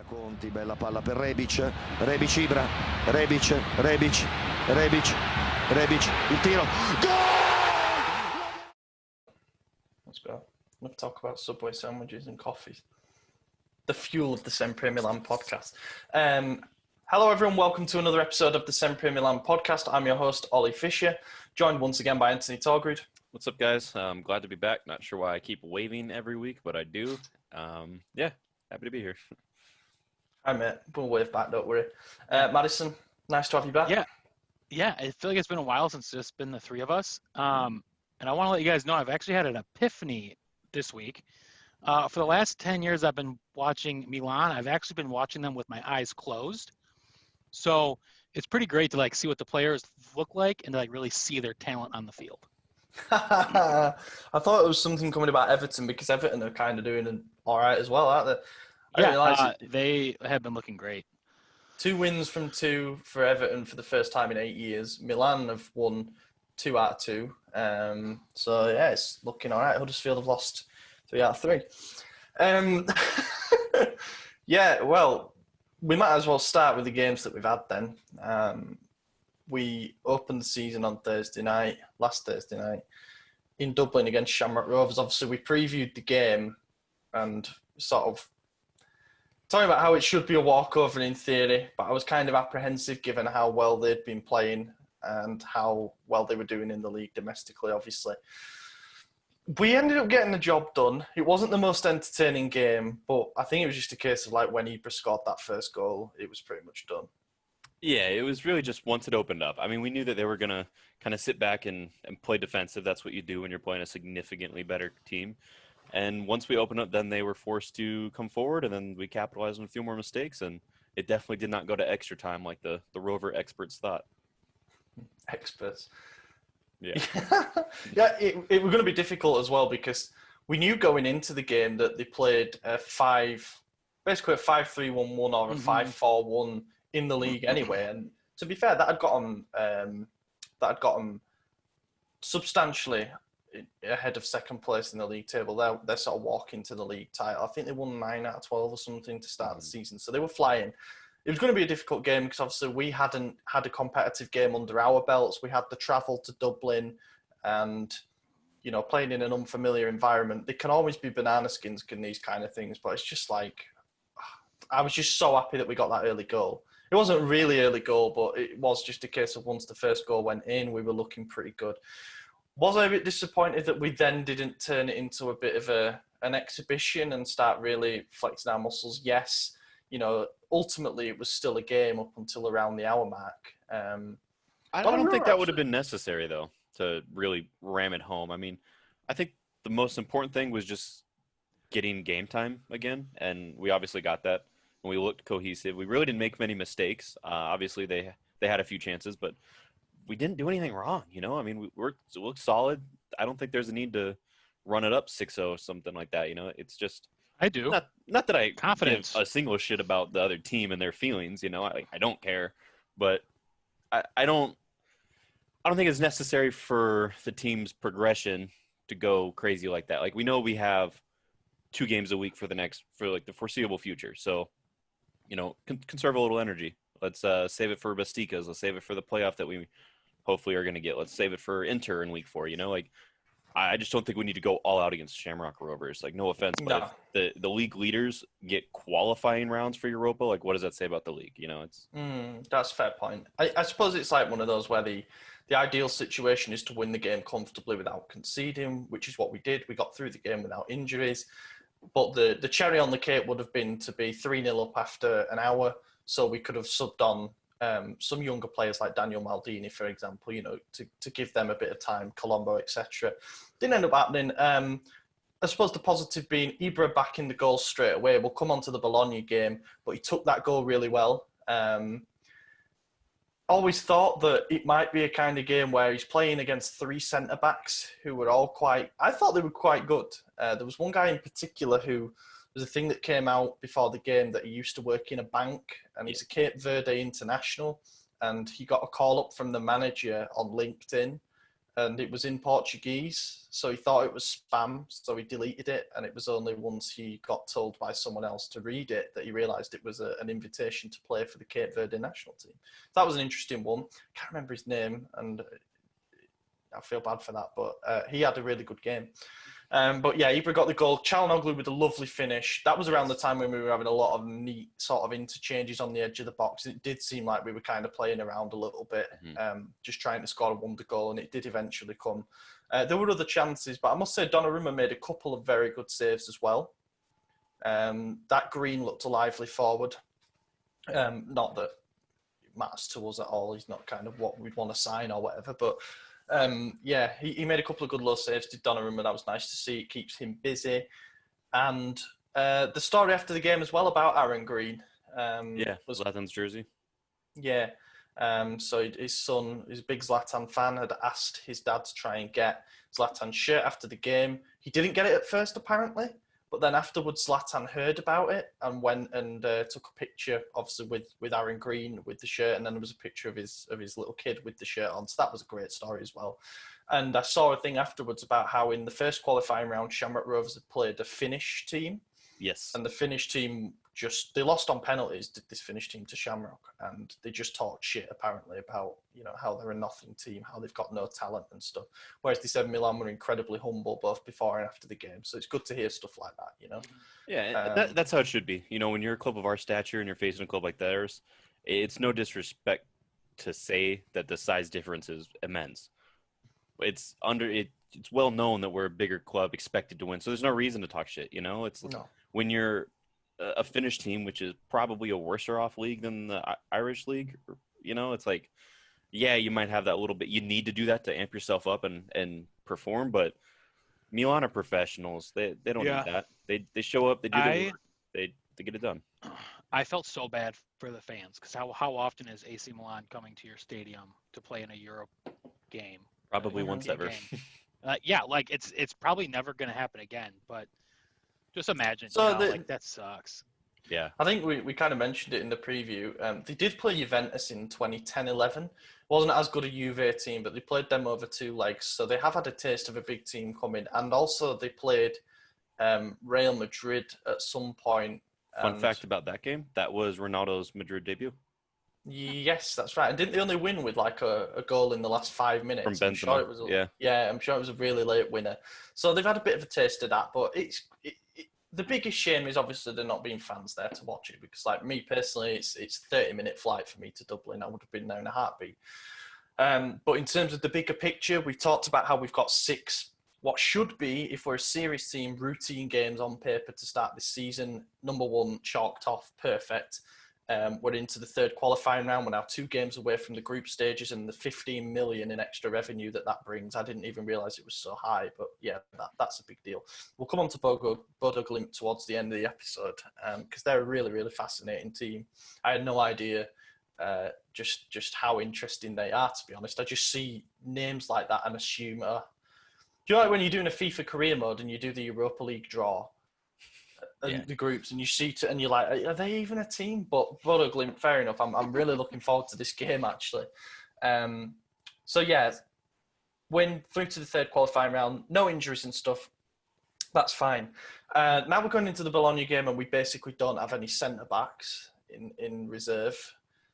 Conti, bella palla per Rebic, Rebic Ibra, Rebic, il tiro, gol! Let's go. Let's talk about Subway sandwiches and coffees. The fuel of the SempreMilan podcast. Hello everyone, welcome to another episode of the SempreMilan podcast. I'm your host, Ollie Fisher, joined once again by Anthony Torgrud. What's up, guys? I'm glad to be back. Not sure why I keep waving every week, but I do. Yeah, happy to be here. Hi mate, we'll wave back, don't worry. Madison, nice to have you back. Yeah, I feel like it's been a while since it's just been the three of us. And I want to let you guys know I've actually had an epiphany this week. For the last 10 years I've been watching Milan. I've actually been watching them with my eyes closed. So it's pretty great to see what the players look like and to really see their talent on the field. I thought it was something coming about Everton because Everton are kind of doing all right as well, aren't they? They have been looking great. 2 wins from 2 for Everton for the first time in 8 years. Milan have won 2 out of 2. So, yeah, it's looking all right. Huddersfield have lost 3 out of 3. Yeah, well, we might as well start with the games that we've had then. We opened the season on last Thursday night, in Dublin against Shamrock Rovers. Obviously, we previewed the game and sort of talking about how it should be a walkover in theory, but I was kind of apprehensive given how well they'd been playing and how well they were doing in the league domestically, obviously. We ended up getting the job done. It wasn't the most entertaining game, but I think it was just a case of when Ibra scored that first goal, it was pretty much done. Yeah, it was really just once it opened up. I mean, we knew that they were going to kind of sit back and play defensive. That's what you do when you're playing a significantly better team. And once we opened up, then they were forced to come forward, and then we capitalized on a few more mistakes, and it definitely did not go to extra time like the Rover experts thought. Experts. Yeah. Yeah, it was going to be difficult as well because we knew going into the game that they played basically a 5-3-1-1 or a 5-4-1 in the league anyway. And to be fair, that had got them substantially ahead of second place in the league table. They're sort of walking to the league title. I think they won 9 out of 12 or something to start the season. So they were flying. It was going to be a difficult game because obviously we hadn't had a competitive game under our belts. We had the travel to Dublin and, playing in an unfamiliar environment. They can always be banana skins in these kind of things, but it's just I was just so happy that we got that early goal. It wasn't really early goal, but it was just a case of once the first goal went in, we were looking pretty good. Was I a bit disappointed that we then didn't turn it into a bit of an exhibition and start really flexing our muscles? Yes. Ultimately it was still a game up until around the hour mark. I don't think that would have been necessary, though, to really ram it home. I mean, I think the most important thing was just getting game time again, and we obviously got that. And we looked cohesive. We really didn't make many mistakes. Obviously, they had a few chances, but we didn't do anything wrong, I mean, we looked solid. I don't think there's a need to run it up 6-0, something like that, It's just... I do. Not that I Confidence. give a single shit about the other team and their feelings, I don't care. But I don't think it's necessary for the team's progression to go crazy like that. We know we have 2 games a week for the foreseeable future. So, conserve a little energy. Let's save it for Bastikas. Let's save it for the playoff that we hopefully are going to get. Let's save it for Inter in week 4. I just don't think we need to go all out against Shamrock Rovers. No offense, but if the league leaders get qualifying rounds for Europa, what does that say about the league? It's that's a fair point. I suppose it's one of those where the ideal situation is to win the game comfortably without conceding, which is what we did. We got through the game without injuries. But the cherry on the cake would have been to be 3-0 up after an hour, so we could have subbed on some younger players like Daniel Maldini, for example, to give them a bit of time, Colombo, etc. Didn't end up happening. I suppose the positive being Ibra back in the goal straight away. We'll come on to the Bologna game, but he took that goal really well. Always thought that it might be a kind of game where he's playing against 3 centre-backs who were all I thought they were quite good. There was one guy in particular who... There's a thing that came out before the game that he used to work in a bank, and he's a Cape Verde international, and he got a call up from the manager on LinkedIn and it was in Portuguese, so he thought it was spam, so he deleted it, and it was only once he got told by someone else to read it that he realised it was an invitation to play for the Cape Verde national team. That was an interesting one. I can't remember his name, and I feel bad for that, but he had a really good game. But yeah, Ibra got the goal. Çalhanoğlu with a lovely finish. That was around the time when we were having a lot of neat sort of interchanges on the edge of the box. It did seem like we were kind of playing around a little bit, just trying to score a wonder goal, and it did eventually come. There were other chances, but I must say Donnarumma made a couple of very good saves as well. That Green looked a lively forward. Not that it matters to us at all. He's not kind of what we'd want to sign or whatever, but yeah, he made a couple of good low saves, did Donnarumma. That was nice to see. It keeps him busy. And the story after the game as well about Aaron Green. Was Zlatan's jersey. Yeah. So his son, his big Zlatan fan, had asked his dad to try and get Zlatan's shirt after the game. He didn't get it at first, apparently. But then afterwards, Zlatan heard about it and went and took a picture, obviously, with Aaron Green with the shirt. And then there was a picture of his little kid with the shirt on. So that was a great story as well. And I saw a thing afterwards about how in the first qualifying round, Shamrock Rovers had played a Finnish team. Yes. And the Finnish team they lost on penalties, did this Finnish team to Shamrock. And they just talked shit, apparently, about, how they're a nothing team, how they've got no talent and stuff. Whereas they said Milan were incredibly humble both before and after the game. So it's good to hear stuff like that, Yeah, that's how it should be. When you're a club of our stature and you're facing a club like theirs, it's no disrespect to say that the size difference is immense. It's well known that we're a bigger club expected to win. So there's no reason to talk shit, It's when you're a Finnish team, which is probably a worse off league than the Irish league, it's like, yeah, you might have that little bit. You need to do that to amp yourself up and perform. But Milan are professionals. They don't need that. They show up. They do the work. They get it done. I felt so bad for the fans because how often is AC Milan coming to your stadium to play in a Europe game? Probably once ever. Yeah, like it's probably never going to happen again. But just imagine, that sucks. Yeah. I think we kind of mentioned it in the preview. They did play Juventus in 2010-11. Wasn't as good a Juve team, but they played them over 2 legs. So they have had a taste of a big team coming. And also they played Real Madrid at some point. Fun fact about that game, that was Ronaldo's Madrid debut. Yes, that's right. And didn't they only win with like a goal in the last 5 minutes? From Benzema. I'm sure it was a really late winner. So they've had a bit of a taste of that. But the biggest shame is obviously there not being fans there to watch it, because like me personally, it's a 30-minute flight for me to Dublin. I would have been there in a heartbeat. But in terms of the bigger picture, we've talked about how we've got 6, what should be, if we're a serious team, routine games on paper to start this season. Number 1, chalked off, perfect. We're into the 3rd qualifying round. We're now 2 games away from the group stages and the 15 million in extra revenue that brings. I didn't even realise it was so high, but yeah, that's a big deal. We'll come on to Bodo Glimt towards the end of the episode because they're a really, really fascinating team. I had no idea just how interesting they are, to be honest. I just see names like that and assume, do you know, like when you're doing a FIFA career mode and you do the Europa League draw, the groups, and you see it and you're like, are they even a team? But Bodo Glimt, fair enough. I'm really looking forward to this game, actually. So yeah, win through to the 3rd qualifying round, no injuries and stuff. That's fine. Now we're going into the Bologna game, and we basically don't have any centre backs in reserve.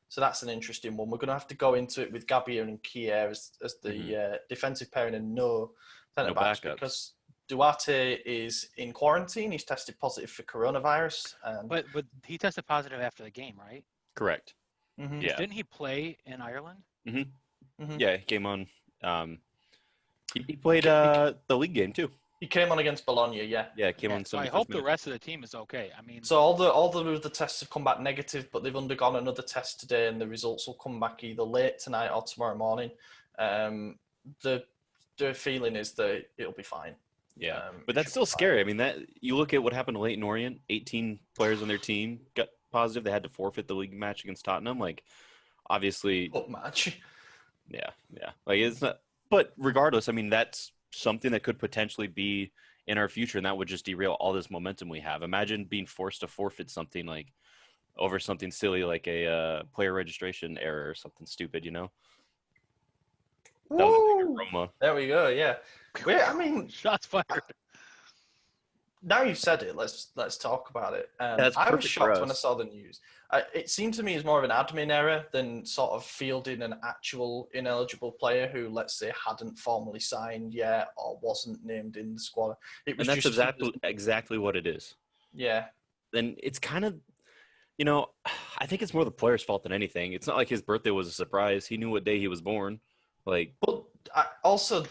So that's an interesting one. We're going to have to go into it with Gabbia and Kier as the defensive pairing and no centre backs because Duarte is in quarantine. He's tested positive for coronavirus. But he tested positive after the game, right? Correct. Mm-hmm. Yeah. Didn't he play in Ireland? Mm-hmm. Mm-hmm. Yeah, he came on. He played the league game too. He came on against Bologna, yeah. Yeah, came on. So I hope the rest of the team is okay. I mean, so all the tests have come back negative, but they've undergone another test today, and the results will come back either late tonight or tomorrow morning. The feeling is that it'll be fine. Yeah, but that's still scary. I mean, that you look at what happened to Leyton Orient. 18 players on their team got positive. They had to forfeit the league match against Tottenham. Like, obviously, what match? Yeah. Like it's not. But regardless, I mean, that's something that could potentially be in our future, and that would just derail all this momentum we have. Imagine being forced to forfeit something like over something silly like a player registration error or something stupid, That was a big Woo! Roma. There we go. Yeah. I mean, Shots fired. now you've said it, let's talk about it. That's I was perfect for shocked when I us. saw the news. It seemed to me as more of an admin error than sort of fielding an actual ineligible player who, let's say, hadn't formally signed yet or wasn't named in the squad. It was And that's just exactly what it is. yeah. And it's kind of, I think it's more the player's fault than anything. It's not like his birthday was a surprise. He knew what day he was born. Like, But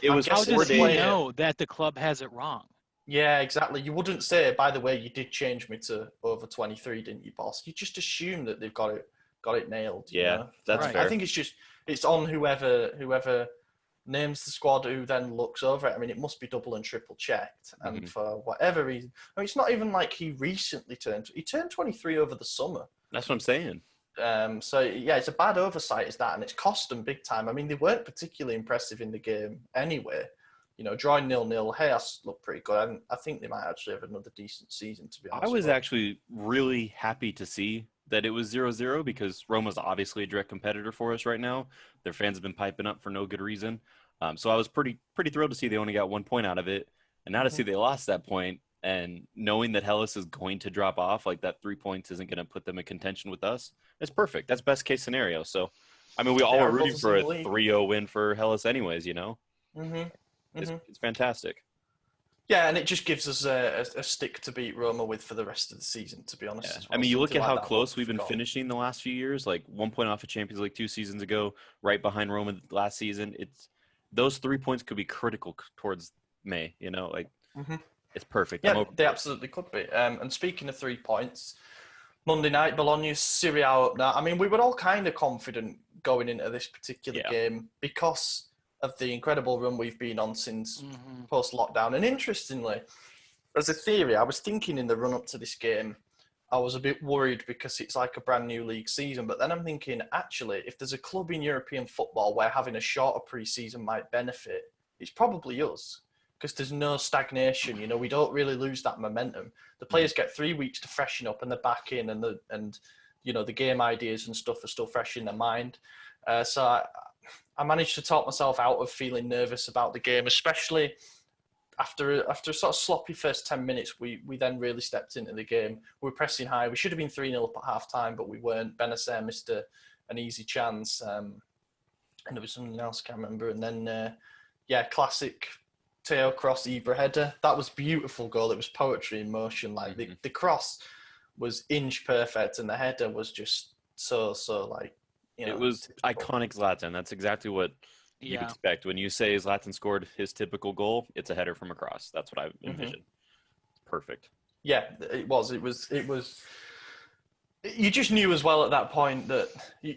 It was How does he player. know that the club has it wrong? Yeah, exactly. You wouldn't say, by the way, you did change me to over 23, didn't you, boss? You just assume that they've got it nailed. You Yeah, know? that's Right. fair. I think it's on whoever names the squad who then looks over it. I mean, it must be double and triple checked. And for whatever reason, I mean, it's not even like he turned 23 over the summer. That's what I'm saying. So yeah, it's a bad oversight, is that, and it's cost them big time. I mean, they weren't particularly impressive in the game anyway. Drawing 0-0, Hayes looked pretty good. And I think they might actually have another decent season, to be honest. I was actually really happy to see that it was 0-0 because Roma's obviously a direct competitor for us right now. Their fans have been piping up for no good reason. So I was pretty thrilled to see they only got 1 point out of it. And now to see they lost that point and knowing that Hellas is going to drop off, like that 3 points isn't going to put them in contention with us, it's perfect. That's best case scenario. So, I mean, we all are rooting for a 3-0 win for Hellas anyways, It's fantastic. Yeah, and it just gives us a stick to beat Roma with for the rest of the season, to be honest. Yeah. As well. I mean, you look Something at like how that close we've won't been be forgotten. finishing the last few years, like 1 point off of Champions League 2 seasons ago, right behind Roma last season. Those 3 points could be critical towards May, It's perfect. Yeah, they absolutely could be. And speaking of 3 points, Monday night, Bologna's Serie A up now. I mean, we were all kind of confident going into this particular game because of the incredible run we've been on since post-lockdown. And interestingly, as a theory, I was thinking in the run-up to this game, I was a bit worried because it's like a brand new league season. But then I'm thinking, actually, if there's a club in European football where having a shorter pre-season might benefit, it's probably us. Because there's no stagnation, we don't really lose that momentum. The players get 3 weeks to freshen up, and they're back in, and the game ideas and stuff are still fresh in their mind. So I managed to talk myself out of feeling nervous about the game, especially after a sort of sloppy first 10 minutes. We then really stepped into the game. We were pressing high. We should have been 3-0 up at half time, but we weren't. Benacer missed an easy chance, and there was something else I can't remember. And then classic Teo cross Ibra header. That was beautiful goal. It was poetry in motion. Like the cross was inch perfect, and the header was just so like. It was iconic Zlatan. That's exactly what you'd expect. When you say Zlatan scored his typical goal, it's a header from across. That's what I envisioned. Perfect. Yeah, it was. You just knew as well at that point that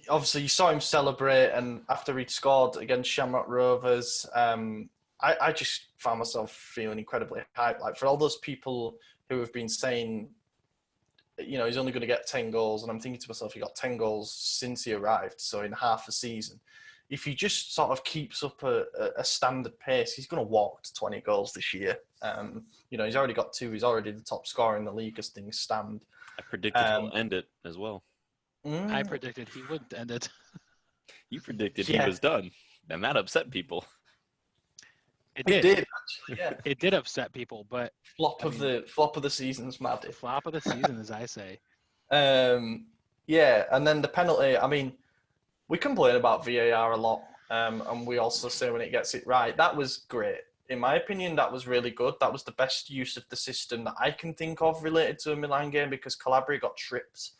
obviously you saw him celebrate, and after he'd scored against Shamrock Rovers, I just found myself feeling incredibly hyped. Like, for all those people who have been saying, he's only going to get 10 goals. And I'm thinking to myself, he got 10 goals since he arrived. So in half a season, if he just sort of keeps up a standard pace, he's going to walk to 20 goals this year. He's already got 2. He's already the top scorer in the league as things stand. I predicted he'll end it as well. I predicted he would end it. You predicted he was done. And that upset people. It did. Actually, yeah. It did upset people, but Flop of the season's mad. The flop of the season, as I say. Yeah, and then the penalty. I mean, we complain about VAR a lot, and we also say when it gets it right. That was great. In my opinion, that was really good. That was the best use of the system that I can think of related to a Milan game, because Calabria got tripped.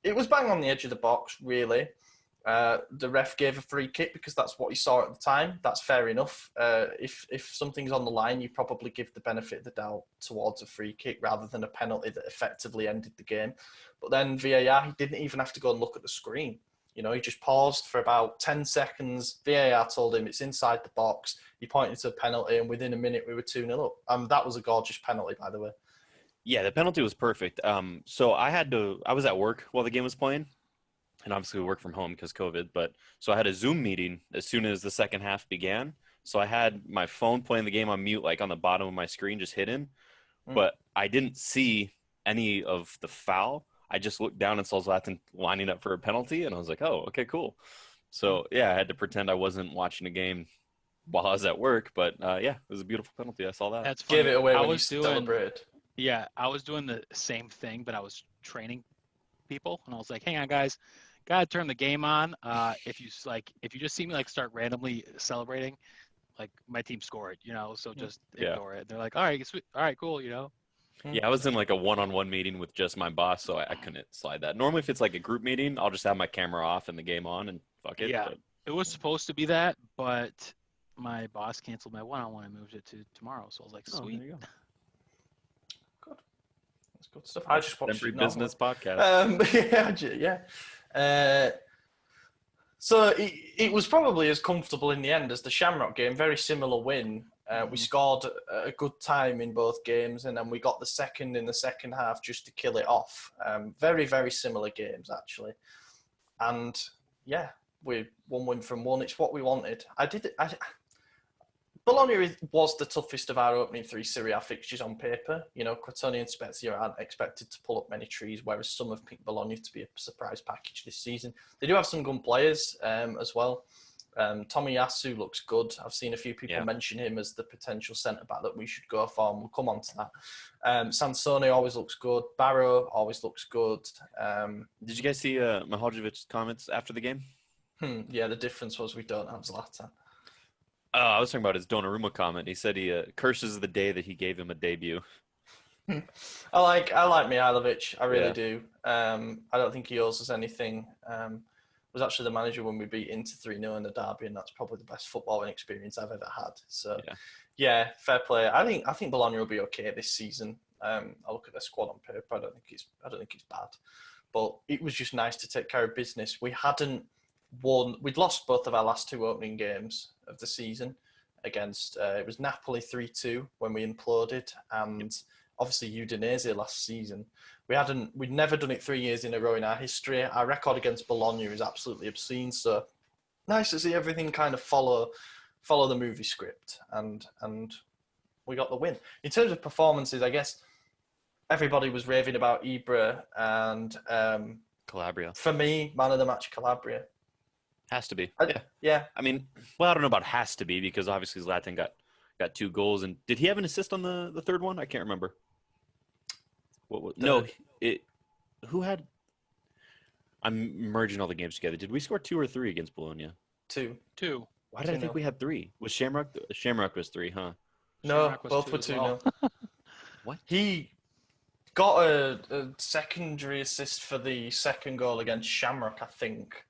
It was bang on the edge of the box, really. The ref gave a free kick because that's what he saw at the time. That's fair enough. If something's on the line, you probably give the benefit of the doubt towards a free kick rather than a penalty that effectively ended the game. But then VAR, he didn't even have to go and look at the screen. He just paused for about 10 seconds. VAR told him it's inside the box. He pointed to a penalty, and within a minute we were 2-0 up. That was a gorgeous penalty, by the way. Yeah, the penalty was perfect. So I was at work while the game was playing. And obviously we work from home because COVID, so I had a Zoom meeting as soon as the second half began. So I had my phone playing the game on mute, like on the bottom of my screen, just hidden. But I didn't see any of the foul. I just looked down and saw Zlatan lining up for a penalty, and I was like, oh, okay, cool. So, yeah, I had to pretend I wasn't watching a game while I was at work. But, yeah, it was a beautiful penalty. I saw that. That's funny. Gave it away I when you was doing, celebrated. yeah, I was doing the same thing, but I was training people, and I was like, "Hang on, guys, gotta turn the game on. If you just see me like start randomly celebrating, like my team scored, so just ignore it." They're like, "All right, sweet. All right, cool," Yeah, I was in like a one-on-one meeting with just my boss, so I couldn't slide that. Normally, if it's like a group meeting, I'll just have my camera off and the game on and fuck it. Yeah, But it was supposed to be that, but my boss canceled my one-on-one and moved it to tomorrow. So I was like, there "Sweet." you go. Good. That's good stuff. I just watched Every it business podcast. yeah. So it was probably as comfortable in the end as the Shamrock game. Very similar win. We scored a good time in both games, and then we got the second in the second half just to kill it off. Very, very similar games, actually. And, yeah, we one win from one. It's what we wanted. Bologna was the toughest of our opening three Serie A fixtures on paper. Crotone and Spezia aren't expected to pull up many trees, whereas some have picked Bologna to be a surprise package this season. They do have some good players as well. Tomiyasu looks good. I've seen a few people mention him as the potential centre-back that we should go for, and we'll come on to that. Sansone always looks good. Barrow always looks good. Did you guys see Mihaljević's comments after the game? Yeah, the difference was we don't have Zlatan. I was talking about his Donnarumma comment. He said he curses the day that he gave him a debut. I like Mihajlovic. I really do. I don't think he owes us anything. Was actually the manager when we beat Inter 3-0 in the derby, and that's probably the best footballing experience I've ever had. So, yeah, fair play. I think Bologna will be okay this season. I look at their squad on paper. I don't think it's bad, but it was just nice to take care of business. We hadn't won. We'd lost both of our last two opening games of the season against. It was Napoli 3-2 when we imploded, and obviously Udinese last season. We'd never done it 3 years in a row in our history. Our record against Bologna is absolutely obscene. So nice to see everything kind of follow the movie script, and we got the win. In terms of performances, I guess everybody was raving about Ibra and Calabria. For me, man of the match, Calabria. Has to be. Yeah. I mean, well, I don't know about has to be because obviously Zlatan got 2 goals, and did he have an assist on the third one? I can't remember. Who had? I'm merging all the games together. Did we score 2 or 3 against Bologna? 2. Why did I think we had 3? Was Shamrock? Shamrock was 3, huh? No, both were 2-0. What? He got a secondary assist for the second goal against Shamrock, I think.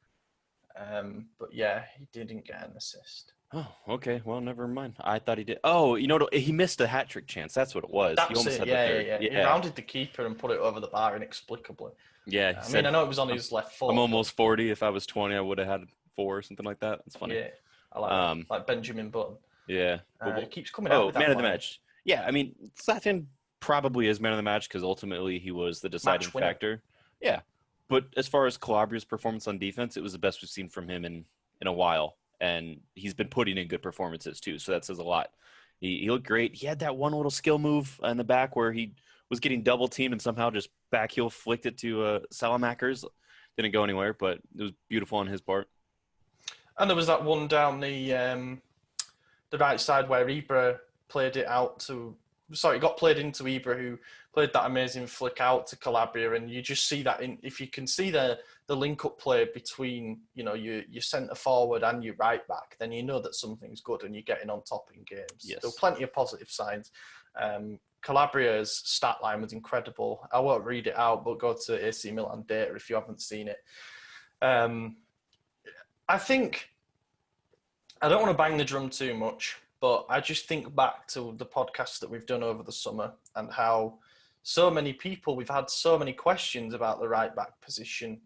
But yeah, he didn't get an assist. Oh, okay. Well, never mind. I thought he did. Oh, he missed a hat trick chance. That's what it was. That's he almost it. had the third. He rounded the keeper and put it over the bar inexplicably. Yeah. I know it was on his left foot. I'm almost 40. If I was 20, I would have had 4 or something like that. That's funny. Yeah, I like Benjamin Button. Yeah. It keeps coming out with that man of the match. Yeah, I mean, Zlatan probably is man of the match because ultimately he was the deciding factor. Yeah. But as far as Calabria's performance on defense, it was the best we've seen from him in a while. And he's been putting in good performances too, so that says a lot. He looked great. He had that one little skill move in the back where he was getting double teamed and somehow just back heel flicked it to Salamakers. Didn't go anywhere, but it was beautiful on his part. And there was that one down the right side where Ibra played it out to. Sorry, it got played into Ibra, who played that amazing flick out to Calabria, and you just see that if you can see the link-up play between your centre forward and your right back, then you know that something's good and you're getting on top in games. Yes. There were plenty of positive signs. Calabria's stat line was incredible. I won't read it out, but go to AC Milan data if you haven't seen it. I think I don't want to bang the drum too much, but I just think back to the podcasts that we've done over the summer and how so many people, we've had so many questions about the right back position.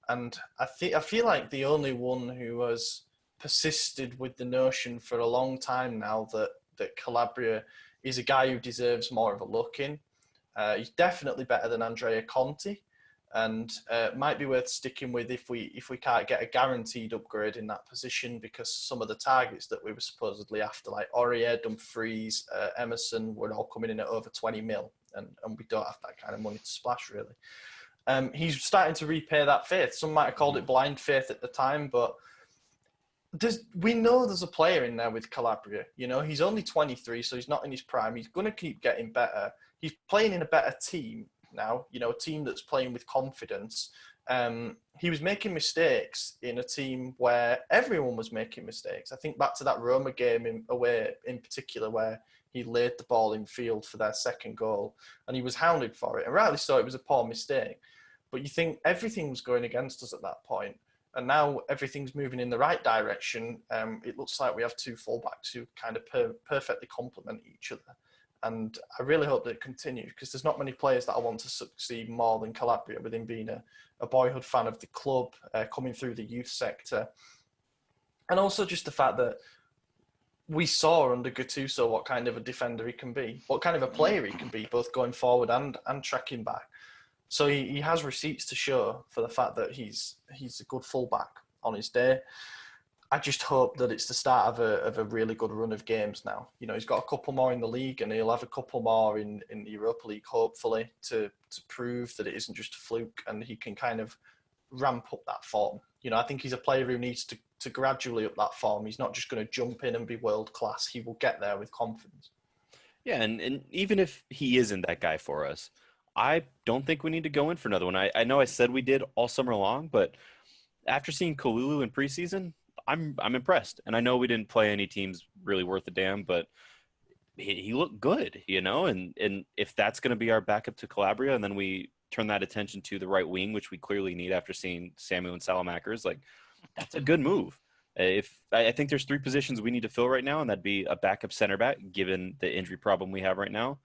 And I feel like the only one who has persisted with the notion for a long time now that Calabria is a guy who deserves more of a look in. He's definitely better than Andrea Conti, and might be worth sticking with if we can't get a guaranteed upgrade in that position, because some of the targets that we were supposedly after, like Aurier, Dumfries, Emerson, were all coming in at over 20 mil, and we don't have that kind of money to splash, really. He's starting to repay that faith. Some might have called it blind faith at the time, but we know there's a player in there with Calabria. You know, he's only 23, so he's not in his prime. He's going to keep getting better. He's playing in a better team now, you know, a team that's playing with confidence. He was making mistakes in a team where everyone was making mistakes. I think back to that Roma game away in particular, where he laid the ball in field for their second goal, and he was hounded for it. And rightly so, it was a poor mistake. But you think everything was going against us at that point. And now everything's moving in the right direction. It looks like we have two fullbacks who kind of perfectly complement each other. And I really hope that it continues, because there's not many players that I want to succeed more than Calabria, with him being a boyhood fan of the club, coming through the youth sector. And also just the fact that we saw under Gattuso what kind of a defender he can be, what kind of a player he can be, both going forward and tracking back. So he has receipts to show for the fact that he's a good fullback on his day. I just hope that it's the start of a really good run of games now. You know, he's got a couple more in the league, and he'll have a couple more in the Europa League, hopefully, to prove that it isn't just a fluke, and he can kind of ramp up that form. You know, I think he's a player who needs to gradually up that form. He's not just going to jump in and be world class. He will get there with confidence. Yeah, and even if he isn't that guy for us, I don't think we need to go in for another one. I know I said we did all summer long, but after seeing Kalulu in preseason, I'm impressed. And I know we didn't play any teams really worth a damn, but he looked good, you know? And if that's going to be our backup to Calabria, and then we turn that attention to the right wing, which we clearly need after seeing Samu and Salamakers, like, that's a good move. I think there's 3 positions we need to fill right now, and that'd be a backup center back, given the injury problem we have right now,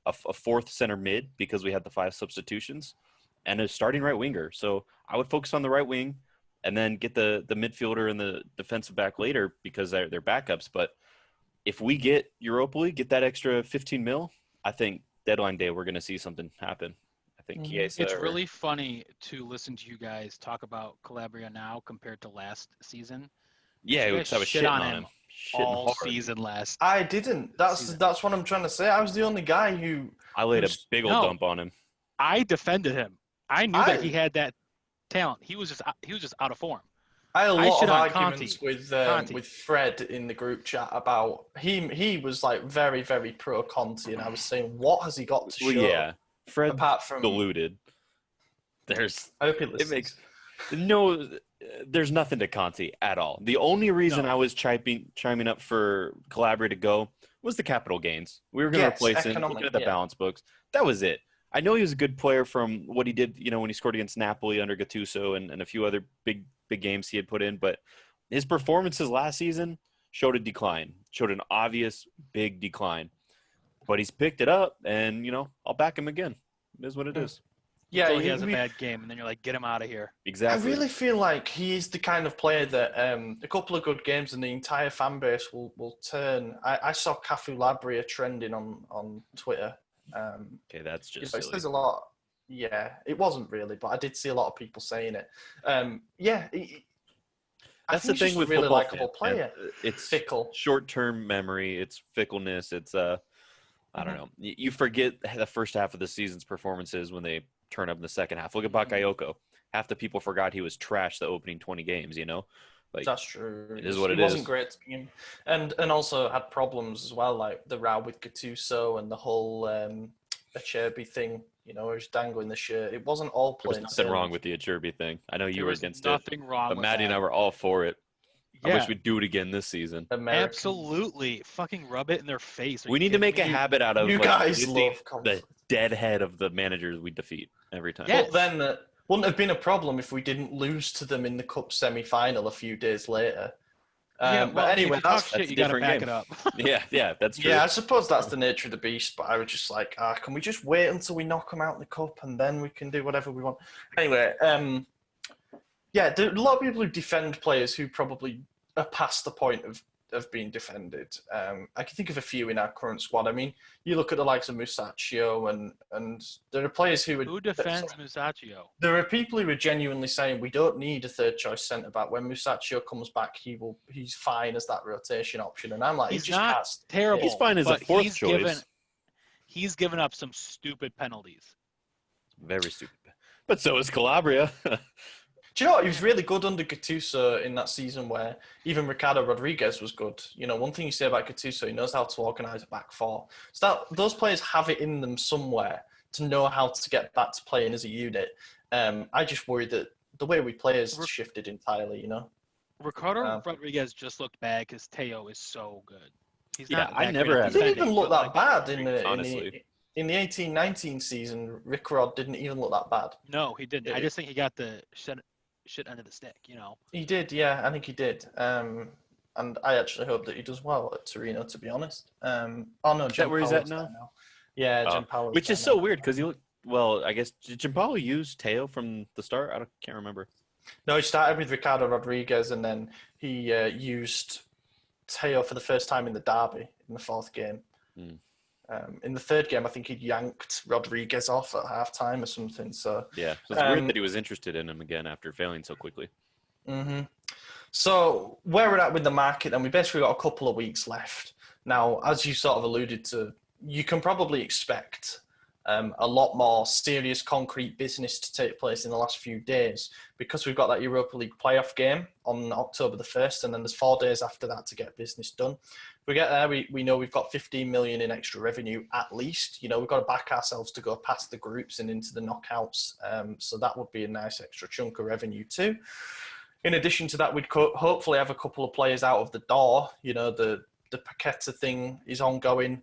a 4th center mid, because we had the 5 substitutions, and a starting right winger. So I would focus on the right wing and then get the midfielder and the defensive back later, because they're backups. But if we get Europa League, get that extra 15 mil, I think deadline day we're going to see something happen. I think Chiesa It's really funny to listen to you guys talk about Calabria now compared to last season. Yeah, because I was shitting on him. All season last. I didn't. That's what I'm trying to say. I was the only guy who. I laid a big old dump on him. I defended him. I knew that he had that talent. He was just out of form. I had a lot of arguments with Fred in the group chat about he was like very, very pro Conte, and I was saying, what has he got to show? Well, yeah, Fred apart from deluded. I hope he listens. There's nothing to Conte at all. The only reason I was chiming up for Calabria to go was the capital gains. We were going to replace him. Looking at the balance books, that was it. I know he was a good player from what he did, you know, when he scored against Napoli under Gattuso and a few other big games he had put in. But his performances last season showed a decline, showed an obvious big decline. But he's picked it up, and, you know, I'll back him again. It is what it is. Yeah, he has a bad game, and then you're like, get him out of here. Exactly. I really feel like he is the kind of player that a couple of good games and the entire fan base will turn. I saw Cafu Labria trending on Twitter. Okay, that's just silly. It says a lot. Yeah, it wasn't really, but I did see a lot of people saying it. That's the thing with a really football likable player. It's fickle, short-term memory. It's fickleness. It's I don't know. You forget the first half of the season's performances when they turn up in the second half. Look at Bakayoko. Half the people forgot he was trash the opening 20 games. You know, like that's true. It is what it is. He wasn't great to begin, and also had problems as well, like the row with Gattuso and the whole Acerbi thing. You know, where he's dangling the shirt. It wasn't all plain. There's nothing wrong with the Acerbi thing. I know you were against it. Nothing wrong. But Maddie and I were all for it. Yeah. I wish we'd do it again this season. Absolutely. Fucking rub it in their face. We need to make a habit out of guys love the dead head of the managers we defeat every time. Yes. But then wouldn't have been a problem if we didn't lose to them in the cup semi-final a few days later. But anyway, that's a different game. It up. yeah, that's true. Yeah, I suppose that's the nature of the beast, but I was just like, can we just wait until we knock them out in the cup and then we can do whatever we want? Anyway, there are a lot of people who defend players who probably are past the point of being defended. I can think of a few in our current squad. I mean, you look at the likes of Musacchio, and there are players who defends Musacchio? There are people who are genuinely saying we don't need a third choice centre back. When Musacchio comes back, he's fine as that rotation option. And I'm like, he's not terrible. He's fine as a fourth choice. He's given up some stupid penalties. Very stupid. But so is Calabria. Do you know what? He was really good under Gattuso in that season where even Ricardo Rodriguez was good. You know, one thing you say about Gattuso, he knows how to organise a back four. So those players have it in them somewhere to know how to get back to playing as a unit. I just worry that the way we play has shifted entirely, you know? Ricardo Rodriguez just looked bad because Teo is so good. He's Yeah, not I that never great at had- He didn't defending, even look but, that bad honestly. in the 18-19 season. Rick Rod didn't even look that bad. No, he didn't. I just think he got the shit end of the stick, you know. He did, yeah, I think he did. And I actually hope that he does well at Torino, to be honest. Oh no, Is that where he's at now? Yeah, Gianpaolo's which is there so now. weird because he looked. Well, I guess did Gianpaolo use Teo from the start? Can't remember. No, he started with Ricardo Rodriguez, and then he used Teo for the first time in the derby in the fourth game. In the third game, I think he yanked Rodriguez off at halftime or something. So yeah, so it's weird that he was interested in him again after failing so quickly. So where we're at with the market, then we basically got a couple of weeks left. Now, as you sort of alluded to, you can probably expect a lot more serious, concrete business to take place in the last few days because we've got that Europa League playoff game on October the 1st, and then there's 4 days after that to get business done. If we get there, we know we've got 15 million in extra revenue at least. You know, we've got to back ourselves to go past the groups and into the knockouts. So that would be a nice extra chunk of revenue too. In addition to that, we'd hopefully have a couple of players out of the door. You know, the Paqueta thing is ongoing.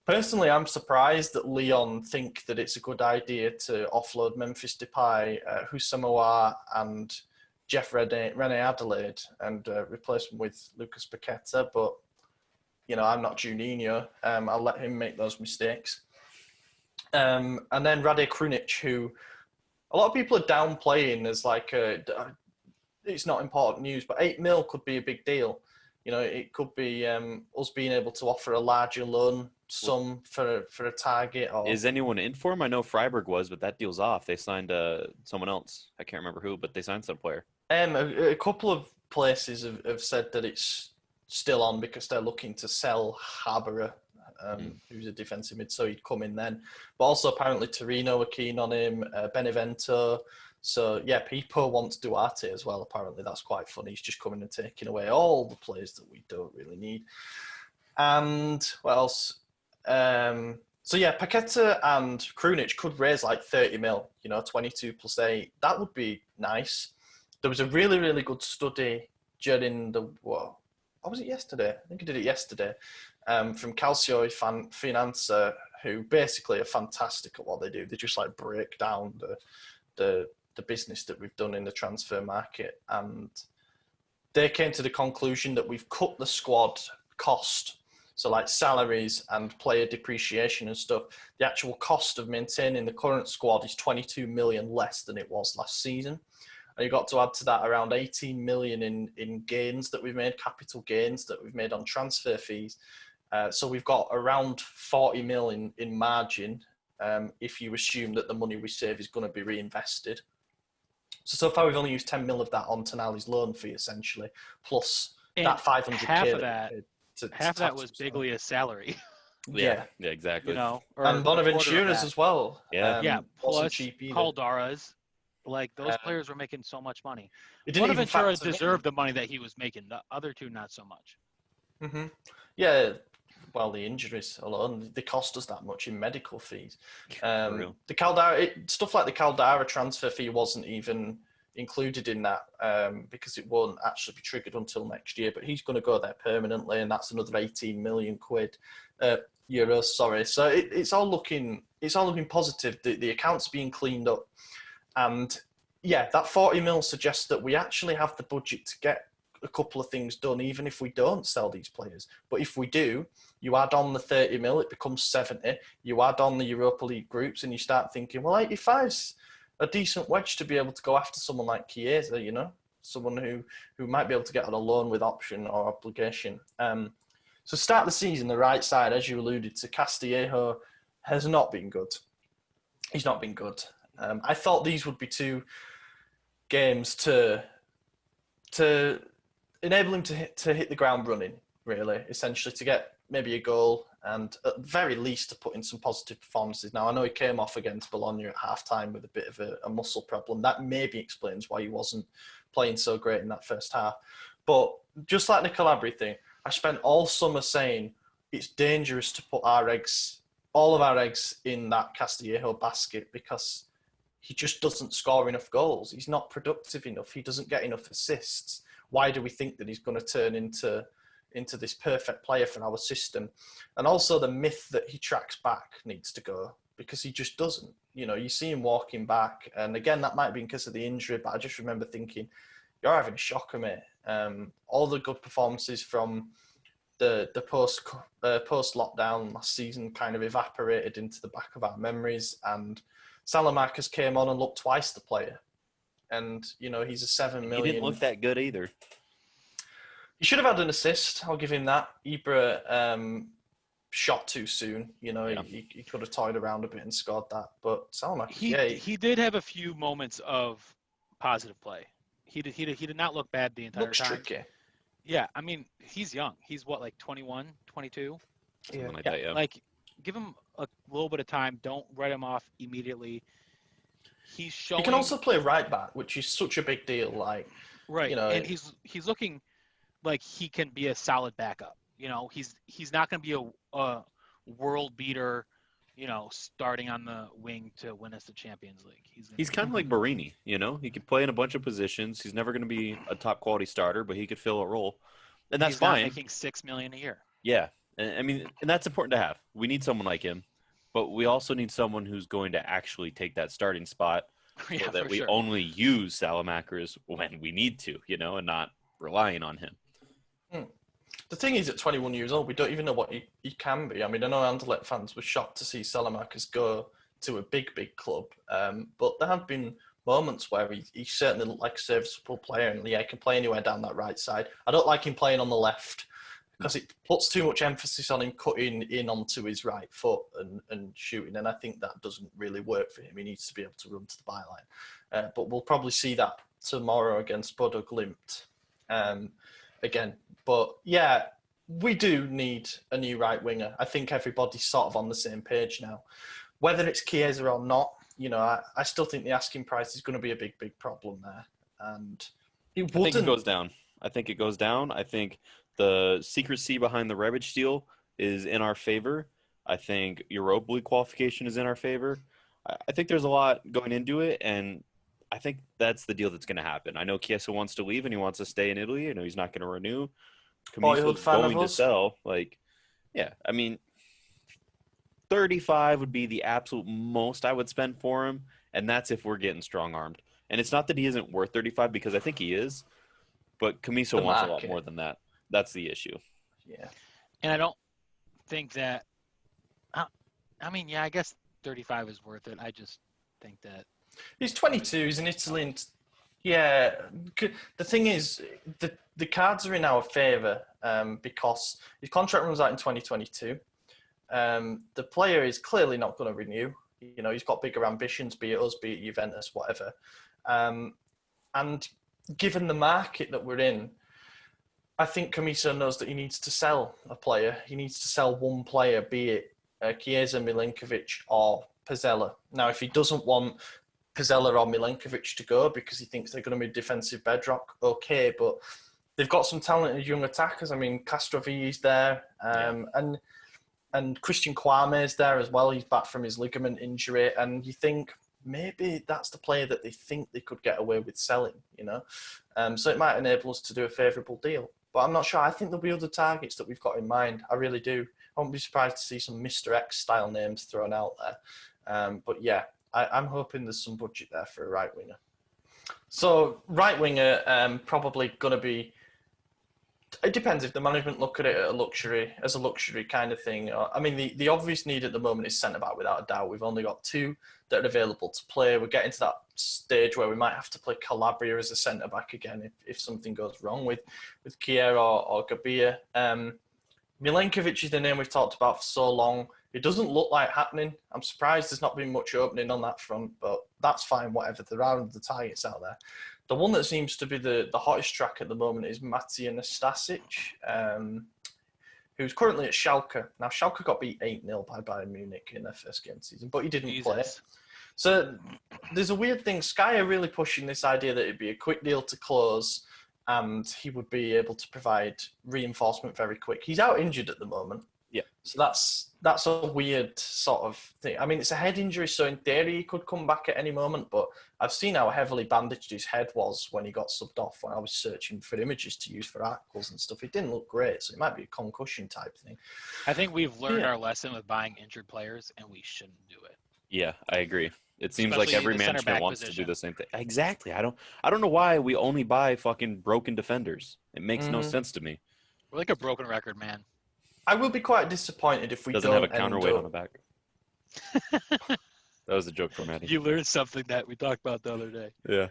Personally, I'm surprised that Lyon think that it's a good idea to offload Memphis Depay, Houssama and Rene Adelaide and replace them with Lucas Paqueta. But, you know, I'm not Juninho. I'll let him make those mistakes. And then Rade Krunic, who a lot of people are downplaying as like it's not important news, but 8 mil could be a big deal. You know, it could be us being able to offer a larger loan sum for a target. Or is anyone in for him? I know Freiburg was, but that deal's off. They signed someone else. I can't remember who, but they signed some player. A couple of places have said that it's still on because they're looking to sell Haberer, who's a defensive mid, so he'd come in then. But also apparently Torino were keen on him, Benevento. So, yeah, people want Duarte as well, apparently. That's quite funny. He's just coming and taking away all the players that we don't really need. And what else? So, yeah, Paqueta and Krunic could raise like 30 mil, you know, 22 plus 8. That would be nice. There was a really, really good study during what was it yesterday? I think I did it yesterday, from Calcio Finanza, who basically are fantastic at what they do. They just like break down the business that we've done in the transfer market, and they came to the conclusion that we've cut the squad cost, so like salaries and player depreciation and stuff. The actual cost of maintaining the current squad is 22 million less than it was last season, and you've got to add to that around 18 million in gains that we've made, capital gains that we've made on transfer fees. So we've got around 40 million in margin if you assume that the money we save is going to be reinvested. So far, we've only used 10 mil of that on Tonali's loan fee, essentially, plus and that 500k. Half of that was Biglia's salary. Yeah, exactly. You know, and Bonaventura's as well. Yeah, plus cheap Caldara's. Like, those players were making so much money. Bonaventura deserved the money that he was making. The other two, not so much. Mm-hmm. Yeah. Well, the injuries alone, they cost us that much in medical fees. The Caldara, stuff like the Caldara transfer fee wasn't even included in that because it won't actually be triggered until next year. But he's going to go there permanently, and that's another 18 million euros. Sorry, so it's all looking positive. The accounts being cleaned up, and yeah, that 40 mil suggests that we actually have the budget to get a couple of things done, even if we don't sell these players. But if we do, you add on the 30 mil, it becomes 70. You add on the Europa League groups, and you start thinking, well, 85's a decent wedge to be able to go after someone like Chiesa, you know, someone who might be able to get on a loan with option or obligation. So start the season, the right side, as you alluded to, Castillejo has not been good. He's not been good. I thought these would be 2 games to enable him to hit the ground running, really, essentially, to get maybe a goal and at the very least to put in some positive performances. Now, I know he came off against Bologna at half-time with a bit of a muscle problem. That maybe explains why he wasn't playing so great in that first half. But just like the Calabria thing, I spent all summer saying it's dangerous to put all of our eggs in that Castillejo basket because he just doesn't score enough goals. He's not productive enough. He doesn't get enough assists. Why do we think that he's going to turn into this perfect player for our system? And also the myth that he tracks back needs to go because he just doesn't. You know, you see him walking back, and again, that might be because of the injury, but I just remember thinking, you're having a shocker, mate. All the good performances from the post-lockdown last season kind of evaporated into the back of our memories, and Salamakers came on and looked twice the player. And, you know, he's a 7 million... He didn't look that good either. He should have had an assist. I'll give him that. Ibra shot too soon. You know, Yeah. he could have toyed around a bit and scored that. But Salamakers, He did have a few moments of positive play. He did not look bad the entire looks time. tricky. Yeah, I mean, he's young. He's what, like 21, 22? Something like that, yeah. Like, give him a little bit of time. Don't write him off immediately. He's showing. He can also play right back, which is such a big deal. Like, right, you know, and he's looking like he can be a solid backup. You know, he's not going to be a world beater. You know, starting on the wing to win us the Champions League. He's kind of like Barini, you know? He could play in a bunch of positions. He's never going to be a top-quality starter, but he could fill a role. And that's fine. He's not making $6 million a year. Yeah. I mean, and that's important to have. We need someone like him, but we also need someone who's going to actually take that starting spot so Yeah, that for we sure. only use Salamakers when we need to, you know, and not relying on him. the thing is, at 21 years old, we don't even know what he can be. I mean, I know Anderlecht fans were shocked to see Salamakers go to a big club, but there have been moments where he certainly looked like a serviceable player, and yeah, he can play anywhere down that right side. I don't like him playing on the left because it puts too much emphasis on him cutting in onto his right foot and shooting, and I think that doesn't really work for him. He needs to be able to run to the byline. But we'll probably see that tomorrow against Bodo Glimt again. But yeah, we do need a new right winger. I think everybody's sort of on the same page now. Whether it's Chiesa or not, you know, I still think the asking price is going to be a big problem there. And I think it goes down. I think the secrecy behind the Rebic deal is in our favor. I think Europa League qualification is in our favor. I think there's a lot going into it, and I think that's the deal that's going to happen. I know Chiesa wants to leave, and he wants to stay in Italy. I know he's not going to renew. Boyhood Camiso's fan of going to us. sell. Like, yeah, I mean, 35 would be the absolute most I would spend for him, and that's if we're getting strong-armed. And it's not that he isn't worth 35, because I think he is, but Camiso wants a lot more than that. That's the issue. Yeah. And I don't think that. I mean, yeah, I guess 35 is worth it. I just think that He's 22. He's in Italy. And yeah, the thing is, the cards are in our favour because his contract runs out in 2022. The player is clearly not going to renew. You know, he's got bigger ambitions, be it us, be it Juventus, whatever. And given the market that we're in, I think Camiso knows that he needs to sell a player. He needs to sell one player, be it Chiesa, Milinkovic, or Pizzella. Now, if he doesn't want Pizzella or Milinkovic to go because he thinks they're going to be defensive bedrock, okay, but they've got some talented young attackers. I mean, Castrovilli's there, and Christian Kwame's there as well. He's back from his ligament injury, and you think maybe that's the player that they think they could get away with selling, you know? So it might enable us to do a favourable deal. But I'm not sure. I think there'll be other targets that we've got in mind. I really do. I won't be surprised to see some Mr. X-style names thrown out there. But yeah, I'm hoping there's some budget there for a right winger. So right winger, probably going to be... It depends if the management look at it as a luxury kind of thing. I mean, the obvious need at the moment is centre-back, without a doubt. We've only got two that are available to play. We're getting to that stage where we might have to play Calabria as a centre-back again if something goes wrong with Kier or Gabia. Milinkovic is the name we've talked about for so long. It doesn't look like happening. I'm surprised there's not been much opening on that front, but that's fine, whatever. There are the targets out there. The one that seems to be the hottest track at the moment is Matija Nastasic. who's currently at Schalke. Now, Schalke got beat 8-0 by Bayern Munich in their first game of the season, but he didn't play. So there's a weird thing. Sky are really pushing this idea that it'd be a quick deal to close and he would be able to provide reinforcement very quick. He's out injured at the moment. Yeah. So that's a weird sort of thing. I mean, it's a head injury, so in theory he could come back at any moment, but I've seen how heavily bandaged his head was when he got subbed off when I was searching for images to use for articles and stuff. It didn't look great, so it might be a concussion type thing. I think we've learned our lesson with buying injured players, and we shouldn't do it. Yeah, I agree. It seems Especially like every the center management back wants position. to do the same thing. Exactly. I don't know why we only buy fucking broken defenders. It makes no sense to me. We're like a broken record, man. I will be quite disappointed if we Doesn't don't have a counterweight on the back. That That was a joke from Eddie. You learned something that we talked about the other day. Yeah.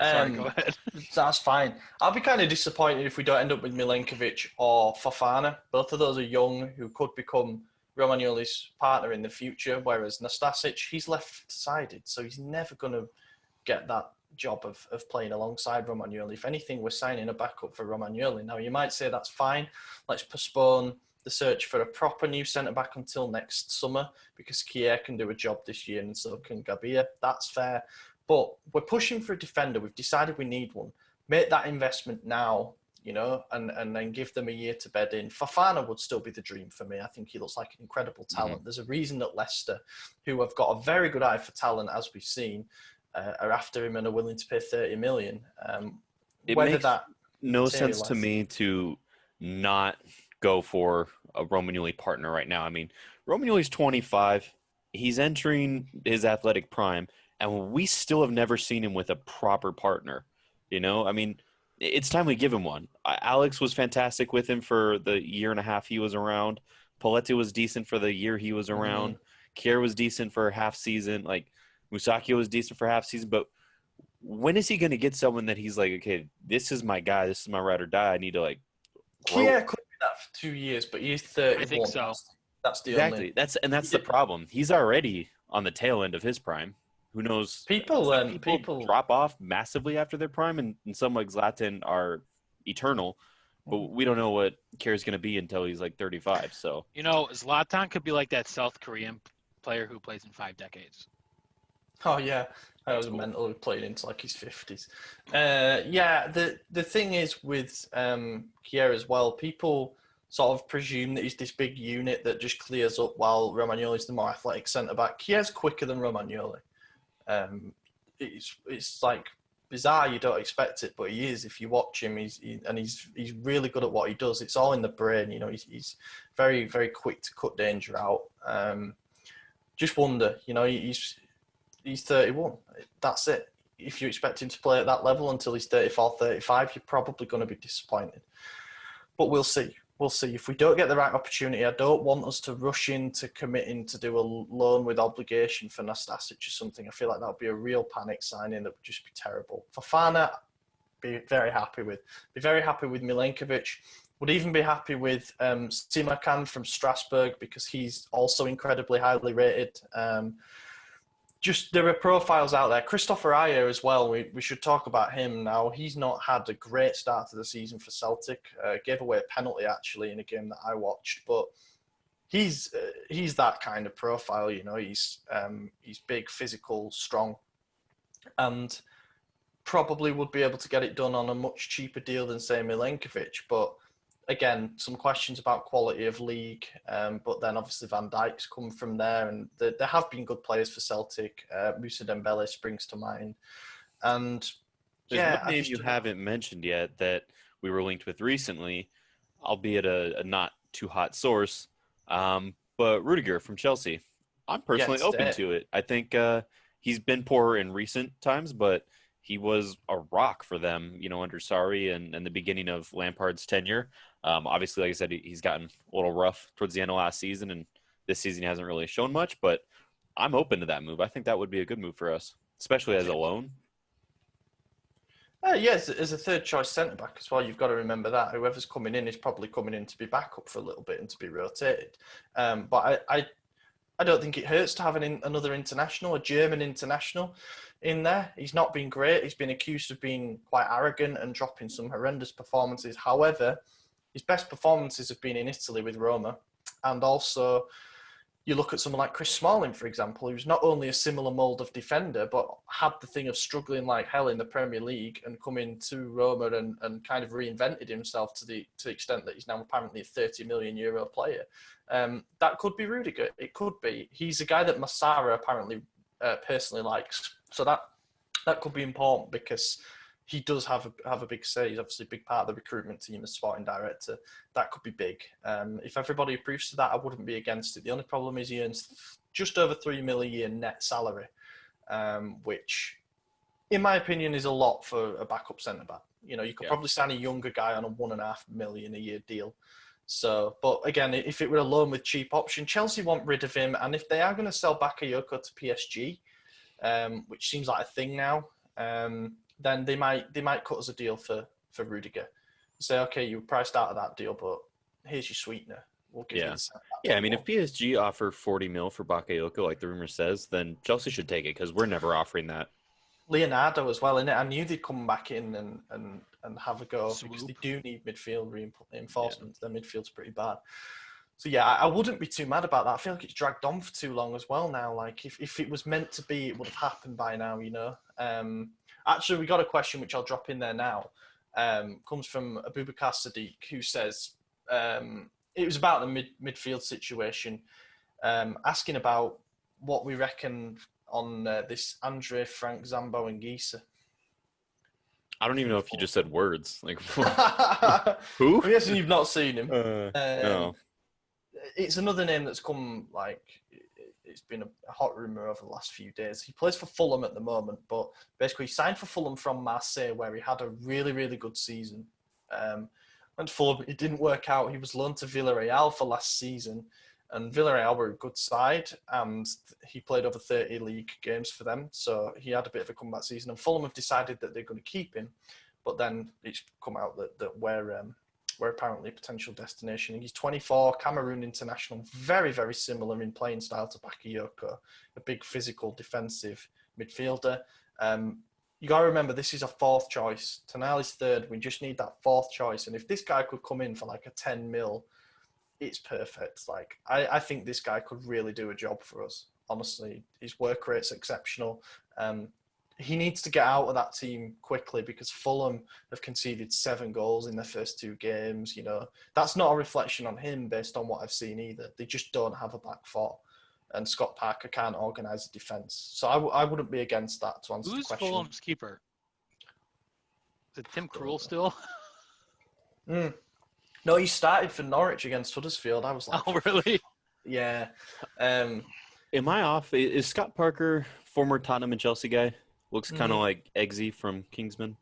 Sorry, go ahead. That's fine. I'll be kind of disappointed if we don't end up with Milenkovic or Fofana. Both of those are young who could become Romagnoli's partner in the future, whereas Nastasic, he's left-sided, so he's never going to get that job of playing alongside Romagnoli. If anything, we're signing a backup for Romagnoli. Now, you might say that's fine. Let's postpone the search for a proper new centre-back until next summer because Kier can do a job this year and so can Gabia. That's fair. But we're pushing for a defender. We've decided we need one. Make that investment now, you know, and then give them a year to bed in. Fofana would still be the dream for me. I think he looks like an incredible talent. There's a reason that Leicester, who have got a very good eye for talent, as we've seen, are after him and are willing to pay 30 million. It makes no sense to me to not go for a Romagnoli partner right now. I mean, Romagnoli's 25. He's entering his athletic prime, and we still have never seen him with a proper partner. You know, I mean, it's time we give him one. Alex was fantastic with him for the year and a half he was around. Poletti was decent for the year he was around. Kier was decent for half season. Like, Musacchio was decent for half season. But when is he going to get someone that he's like, okay, this is my guy. This is my ride or die. I need to, like, Kier could be that for 2 years, but he's 31. I think so. That's the exactly. only... That's the problem. He's already on the tail end of his prime. Who knows? People drop off massively after their prime, and some like Zlatan are eternal. But we don't know what Kier's going to be until he's like 35. So You know, Zlatan could be like that South Korean player who plays in 5 decades. Oh, yeah. I was mental. He played into like his 50s. Yeah, the thing is with Kier as well, people sort of presume that he's this big unit that just clears up while Romagnoli's the more athletic centre-back. Kier's quicker than Romagnoli. It's like bizarre. You don't expect it, but he is. If you watch him, he's really good at what he does. It's all in the brain, you know. He's very, very quick to cut danger out. Just wonder, you know, he's 31. That's it. If you expect him to play at that level until he's 34, 35, you're probably going to be disappointed. But we'll see. We'll see. If we don't get the right opportunity, I don't want us to rush into committing to do a loan with obligation for Nastasic or something. I feel like that would be a real panic signing that would just be terrible. Fofana, be very happy with. Be very happy with Milenkovic. Would even be happy with Simakan from Strasbourg because he's also incredibly highly rated. Just there are profiles out there. Christopher Ayer as well. We should talk about him now. He's not had a great start to the season for Celtic. Gave away a penalty actually in a game that I watched, but he's that kind of profile. You know, he's big, physical, strong, and probably would be able to get it done on a much cheaper deal than say Milenkovic. But again, some questions about quality of league, but then obviously Van Dijk's come from there, and there have been good players for Celtic. Moussa Dembele springs to mind, and there's one name you haven't mentioned yet that we were linked with recently, albeit a not too hot source, but Rudiger from Chelsea. I'm personally open to it. I think he's been poor in recent times, but he was a rock for them, you know, under Sarri and the beginning of Lampard's tenure. Obviously, like I said, he's gotten a little rough towards the end of last season, and this season he hasn't really shown much, but I'm open to that move. I think that would be a good move for us, especially as a loan. Yes, as a third choice centre-back as well, you've got to remember that. Whoever's coming in is probably coming in to be backup for a little bit and to be rotated. But I don't think it hurts to have another international, a German international in there. He's not been great. He's been accused of being quite arrogant and dropping some horrendous performances. However, his best performances have been in Italy with Roma. And also, you look at someone like Chris Smalling, for example, who's not only a similar mould of defender, but had the thing of struggling like hell in the Premier League and come into Roma and kind of reinvented himself to the extent that he's now apparently a €30 million player. That could be Rudiger. It could be. He's a guy that Massara apparently personally likes. So that could be important because he does have a big say. He's obviously a big part of the recruitment team as sporting director. That could be big. If everybody approves of that, I wouldn't be against it. The only problem is he earns just over $3 million a year net salary, which, in my opinion, is a lot for a backup centre back. You know, you could probably sign a younger guy on a $1.5 million a year deal. So, but again, if it were a loan with cheap option, Chelsea want rid of him, and if they are going to sell Bakayoko to PSG, which seems like a thing now, then they might cut us a deal for Rudiger. Say, okay, you were priced out of that deal, but here's your sweetener. We'll give you the Yeah, I mean, if PSG offer 40 mil for Bakayoko, like the rumor says, then Chelsea should take it because we're never offering that. Leonardo as well, innit? I knew they'd come back in and have a go because they do need midfield reinforcements. Their midfield's pretty bad. So yeah, I wouldn't be too mad about that. I feel like it's dragged on for too long as well now. Like if it was meant to be, it would have happened by now, you know. Actually, we got a question which I'll drop in there now. Comes from Abubakar Sadiq, who says it was about the midfield situation, asking about what we reckon on this Andre, Frank, Zambo, and Gisa. I don't even know if you just said words. Like who? I'm guessing you've not seen him. No. It's another name that's come, like, it's been a hot rumour over the last few days. He plays for Fulham at the moment, but basically he signed for Fulham from Marseille, where he had a really, really good season. Went to Fulham, it didn't work out. He was loaned to Villarreal for last season, and Villarreal were a good side, and he played over 30 league games for them, so he had a bit of a comeback season. And Fulham have decided that they're going to keep him, but then it's come out that we're apparently a potential destination. He's 24, Cameroon international, very, very similar in playing style to Bakayoko, a big physical defensive midfielder. You got to remember, this is a fourth choice. Tonali's third. We just need that fourth choice. And if this guy could come in for like a 10 mil, it's perfect. Like, I think this guy could really do a job for us. Honestly, his work rate's exceptional. He needs to get out of that team quickly because Fulham have conceded 7 goals in their first 2 games. You know, that's not a reflection on him based on what I've seen either. They just don't have a back four, and Scott Parker can't organise a defence. So I wouldn't be against that, to answer the question. Who's Fulham's keeper? Is it Tim Krul still? No, he started for Norwich against Huddersfield. I was like, oh, really? Yeah. Am I off? Is Scott Parker, former Tottenham and Chelsea guy? Looks kind of like Eggsy from Kingsman.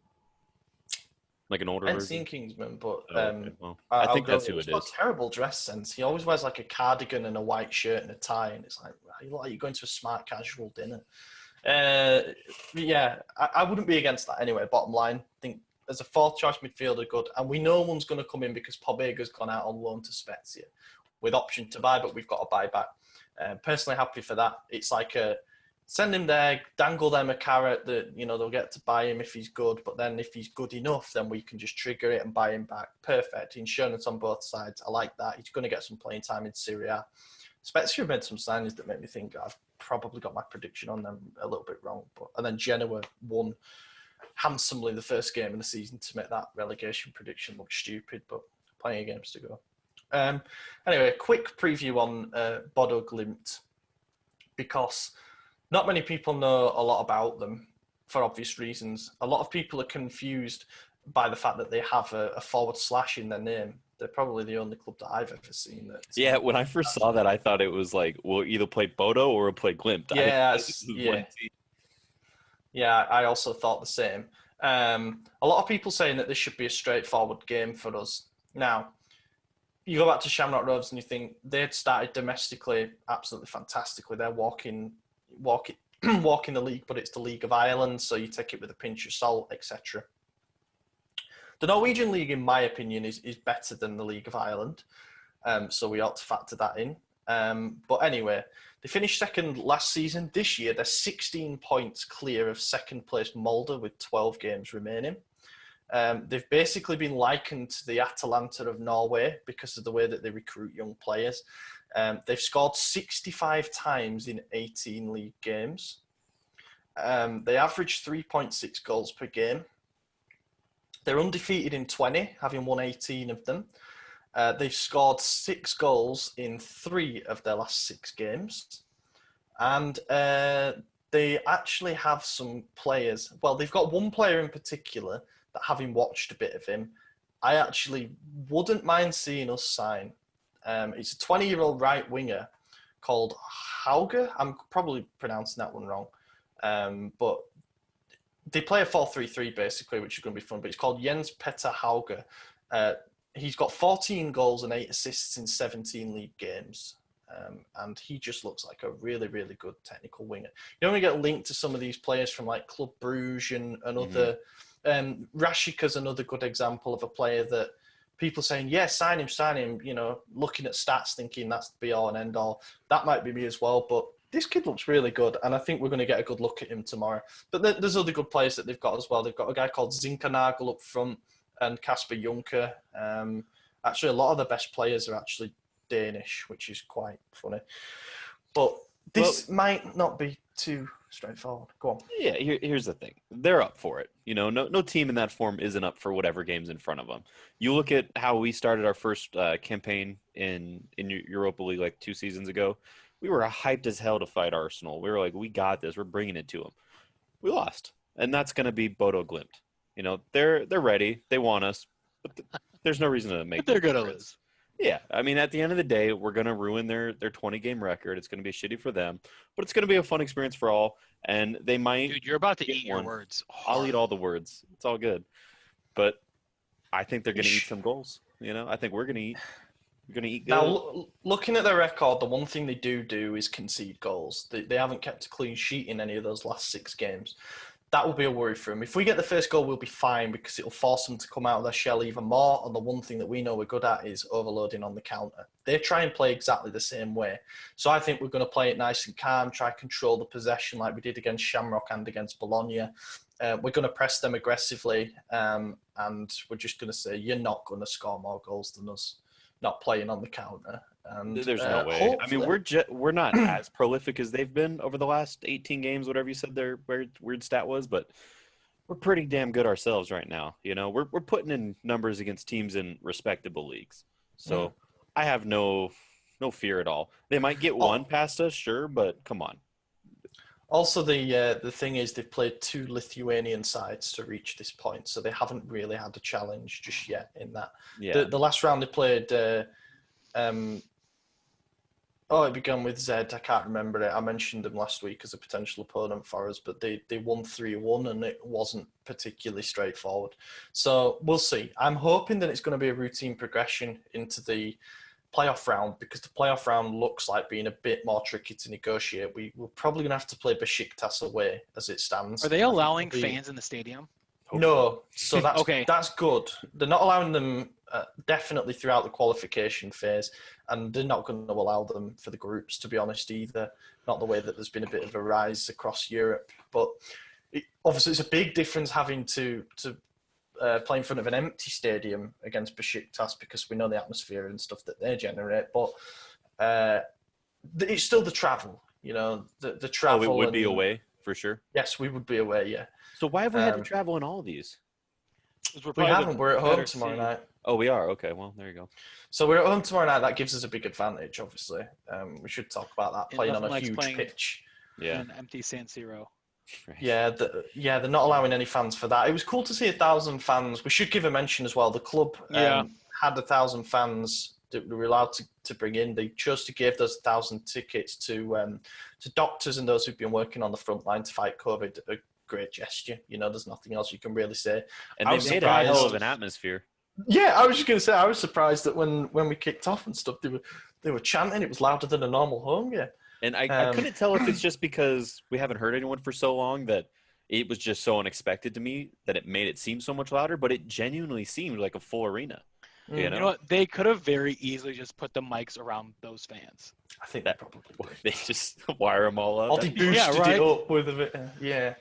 Like an older I haven't version. seen Kingsman, but okay, well, I think that's who it is. He's got a terrible dress sense. He always wears like a cardigan and a white shirt and a tie, and it's like, you look like you're going to a smart casual dinner. Yeah, I wouldn't be against that anyway. Bottom line, I think as a fourth choice midfielder, good. And we know one's going to come in because Pobbega's gone out on loan to Spezia with option to buy, but we've got to buy back. Personally happy for that. It's like send him there, dangle them a carrot that, you know, they'll get to buy him if he's good. But then if he's good enough, then we can just trigger it and buy him back. Perfect. Insurance on both sides. I like that. He's going to get some playing time in Serie A. Spezia have made some signings that make me think I've probably got my prediction on them a little bit wrong. And then Genoa won handsomely the first game of the season to make that relegation prediction look stupid, but plenty of games to go. Anyway, quick preview on Bodo Glimt, because not many people know a lot about them for obvious reasons. A lot of people are confused by the fact that they have a forward slash in their name. They're probably the only club that I've ever seen. Yeah, when I first saw that, I thought it was like, we'll either play Bodo or we'll play Glimt. Yeah, I also thought the same. A lot of people saying that this should be a straightforward game for us. Now, you go back to Shamrock Rovers and you think they'd started domestically absolutely fantastically. They're walking the league, but it's the League of Ireland, so you take it with a pinch of salt, etc. The Norwegian League, in my opinion, is better than the League of Ireland, so we ought to factor that in. But anyway, they finished second last season. This year, they're 16 points clear of second place Molde with 12 games remaining. They've basically been likened to the Atalanta of Norway because of the way that they recruit young players. They've scored 65 times in 18 league games. They average 3.6 goals per game. They're undefeated in 20, having won 18 of them. They've scored 6 goals in 3 of their last 6 games. And they actually have some players. Well, they've got one player in particular that, having watched a bit of him, I actually wouldn't mind seeing us sign. It's a 20-year-old right winger called Hauge. I'm probably pronouncing that one wrong. But they play a 4-3-3 basically, which is going to be fun. But it's called Jens Petter Hauge. He's got 14 goals and 8 assists in 17 league games. And he just looks like a really, really good technical winger. You only get linked to some of these players from like Club Brugge and other. Rashika's another good example of a player that people saying, yeah, sign him, you know, looking at stats, thinking that's the be all and end all. That might be me as well, but this kid looks really good, and I think we're going to get a good look at him tomorrow. But there's other good players that they've got as well. They've got a guy called Zinkernagel up front and Kasper Juncker. Actually, a lot of the best players are actually Danish, which is quite funny. But this might not be too straightforward. Go on. Yeah, here's the thing. They're up for it. You know, no team in that form isn't up for whatever game's in front of them. You look at how we started our first campaign in Europa League like 2 seasons ago. We were hyped as hell to fight Arsenal. We were like, we got this. We're bringing it to them. We lost. And that's going to be Bodo Glimt. You know, they're ready. They want us. But there's no reason to make But they're going to lose. Yeah. I mean, at the end of the day, we're going to ruin their 20-game record. It's going to be shitty for them. But it's going to be a fun experience for all. And they might. Dude, you're about to eat your words. I'll eat all the words. It's all good. But I think they're going to eat some goals. You know, I think we're going to eat. We're going to eat good. Now, looking at their record, the one thing they do is concede goals. They haven't kept a clean sheet in any of those last 6 games. That will be a worry for them. If we get the first goal, we'll be fine because it'll force them to come out of their shell even more. And the one thing that we know we're good at is overloading on the counter. They try and play exactly the same way. So I think we're going to play it nice and calm, try to control the possession like we did against Shamrock and against Bologna. We're going to press them aggressively, and we're just going to say, you're not going to score more goals than us, not playing on the counter. And there's no way. I mean, we're not as prolific as they've been over the last 18 games, whatever you said their weird stat was, but we're pretty damn good ourselves right now. You know, we're putting in numbers against teams in respectable leagues. So I have no fear at all. They might get one past us, sure, but come on. Also, the thing is they've played 2 Lithuanian sides to reach this point, so they haven't really had a challenge just yet in that. Yeah. The last round they played, it began with Z. I can't remember it. I mentioned them last week as a potential opponent for us, but they won 3-1 and it wasn't particularly straightforward. So we'll see. I'm hoping that it's going to be a routine progression into the playoff round because the playoff round looks like being a bit more tricky to negotiate. We're probably going to have to play Besiktas away as it stands. Are they allowing fans in the stadium? No, so that's okay. That's good. They're not allowing them definitely throughout the qualification phase, and they're not going to allow them for the groups, to be honest, either. Not the way that there's been a bit of a rise across Europe, but obviously it's a big difference having to play in front of an empty stadium against Besiktas because we know the atmosphere and stuff that they generate, but it's still the travel, you know, the travel. Oh, it would be away for sure. Yes, we would be away. Yeah. So why have we had to travel in all of these? We haven't. We're at home tomorrow night. Oh, we are. Okay, well, there you go. So we're at home tomorrow night. That gives us a big advantage, obviously. We should talk about that, playing on a huge pitch. Yeah. An empty San Siro. Right. Yeah, they're not allowing any fans for that. It was cool to see 1,000 fans. We should give a mention as well. The club had 1,000 fans that we were allowed to bring in. They chose to give those 1,000 tickets to doctors and those who've been working on the front line to fight COVID. A great gesture. You know, there's nothing else you can really say. And they made a hell of an atmosphere. Yeah, I was just going to say, I was surprised that when we kicked off and stuff, they were chanting. It was louder than a normal home game. And I couldn't tell if it's just because we haven't heard anyone for so long that it was just so unexpected to me that it made it seem so much louder, but it genuinely seemed like a full arena. You know what? They could have very easily just put the mics around those fans. I think that probably they just wire them all up. Or they boosted it up with a bit. Yeah.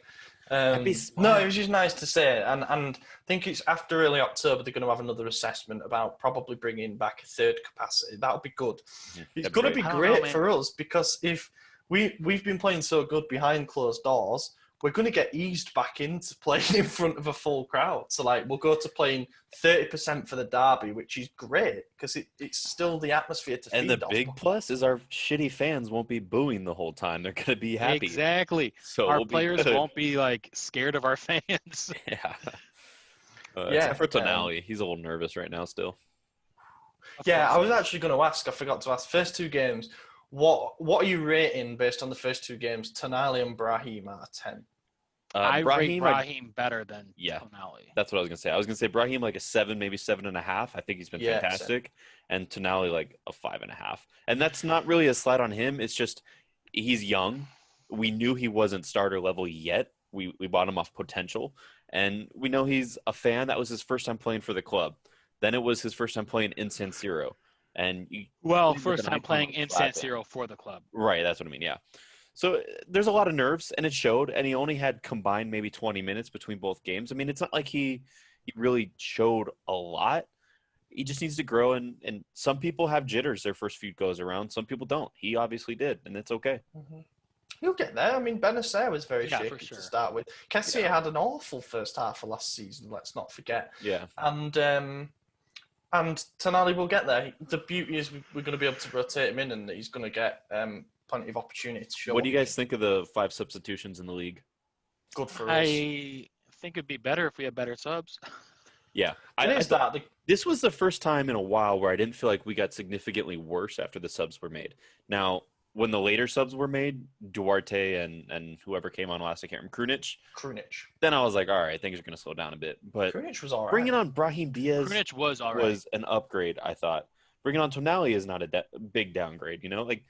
That'd be No, smart. it was just nice to say, and I think it's after early October they're going to have another assessment about probably bringing back a third capacity. That would be good. It's That'd going to great. be I don't great know, for us because if we've been playing so good behind closed doors, we're going to get eased back into playing in front of a full crowd. So like we'll go to playing 30% for the derby, which is great because it's still the atmosphere to And feed the off. big plus is our shitty fans won't be booing the whole time. They're going to be happy. Exactly. So Our we'll be players good. won't be like scared of our fans. Yeah. Yeah, Except for Tonali. He's a little nervous right now still. Yeah, I was actually going to ask. I forgot to ask. First two games, what are you rating based on the first two games? Tonali and Brahim out of 10. I rate Brahim, Brahim better than Yeah. Tonali. that's what I was going to say. I was going to say Brahim like a 7, maybe 7.5. I think he's been Yeah, fantastic. And Tonali like a 5.5. And that's not really a slight on him. It's just he's young. We knew he wasn't starter level yet. We bought him off potential. And we know he's a fan. That was his first time playing for the club. Then it was his first time playing in San Siro. And First time playing in San Siro for the club. Right, that's what I mean, yeah. So there's a lot of nerves, and it showed, and he only had combined maybe 20 minutes between both games. I mean, it's not like he really showed a lot. He just needs to grow, and some people have jitters their first few goes around. Some people don't. He obviously did, and it's okay. Mm-hmm. He'll get there. I mean, Benacer was very shaky sure. to start with. Kessie had an awful first half of last season, let's not forget. Yeah. And Tonali will get there. The beauty is we're going to be able to rotate him in, and he's going to get plenty of opportunity to show. What do you guys think of the 5 substitutions in the league? Good for us. I think it'd be better if we had better subs. Yeah. This was the first time in a while where I didn't feel like we got significantly worse after the subs were made. Now, when the later subs were made, Duarte and whoever came on last, I can't remember, Krunic. then I was like, all right, things are going to slow down a bit. But Krunic was all right. bringing on Brahim Diaz Krunic was all right. was an upgrade, I thought. Bringing on Tonali is not a big downgrade, you know? Like,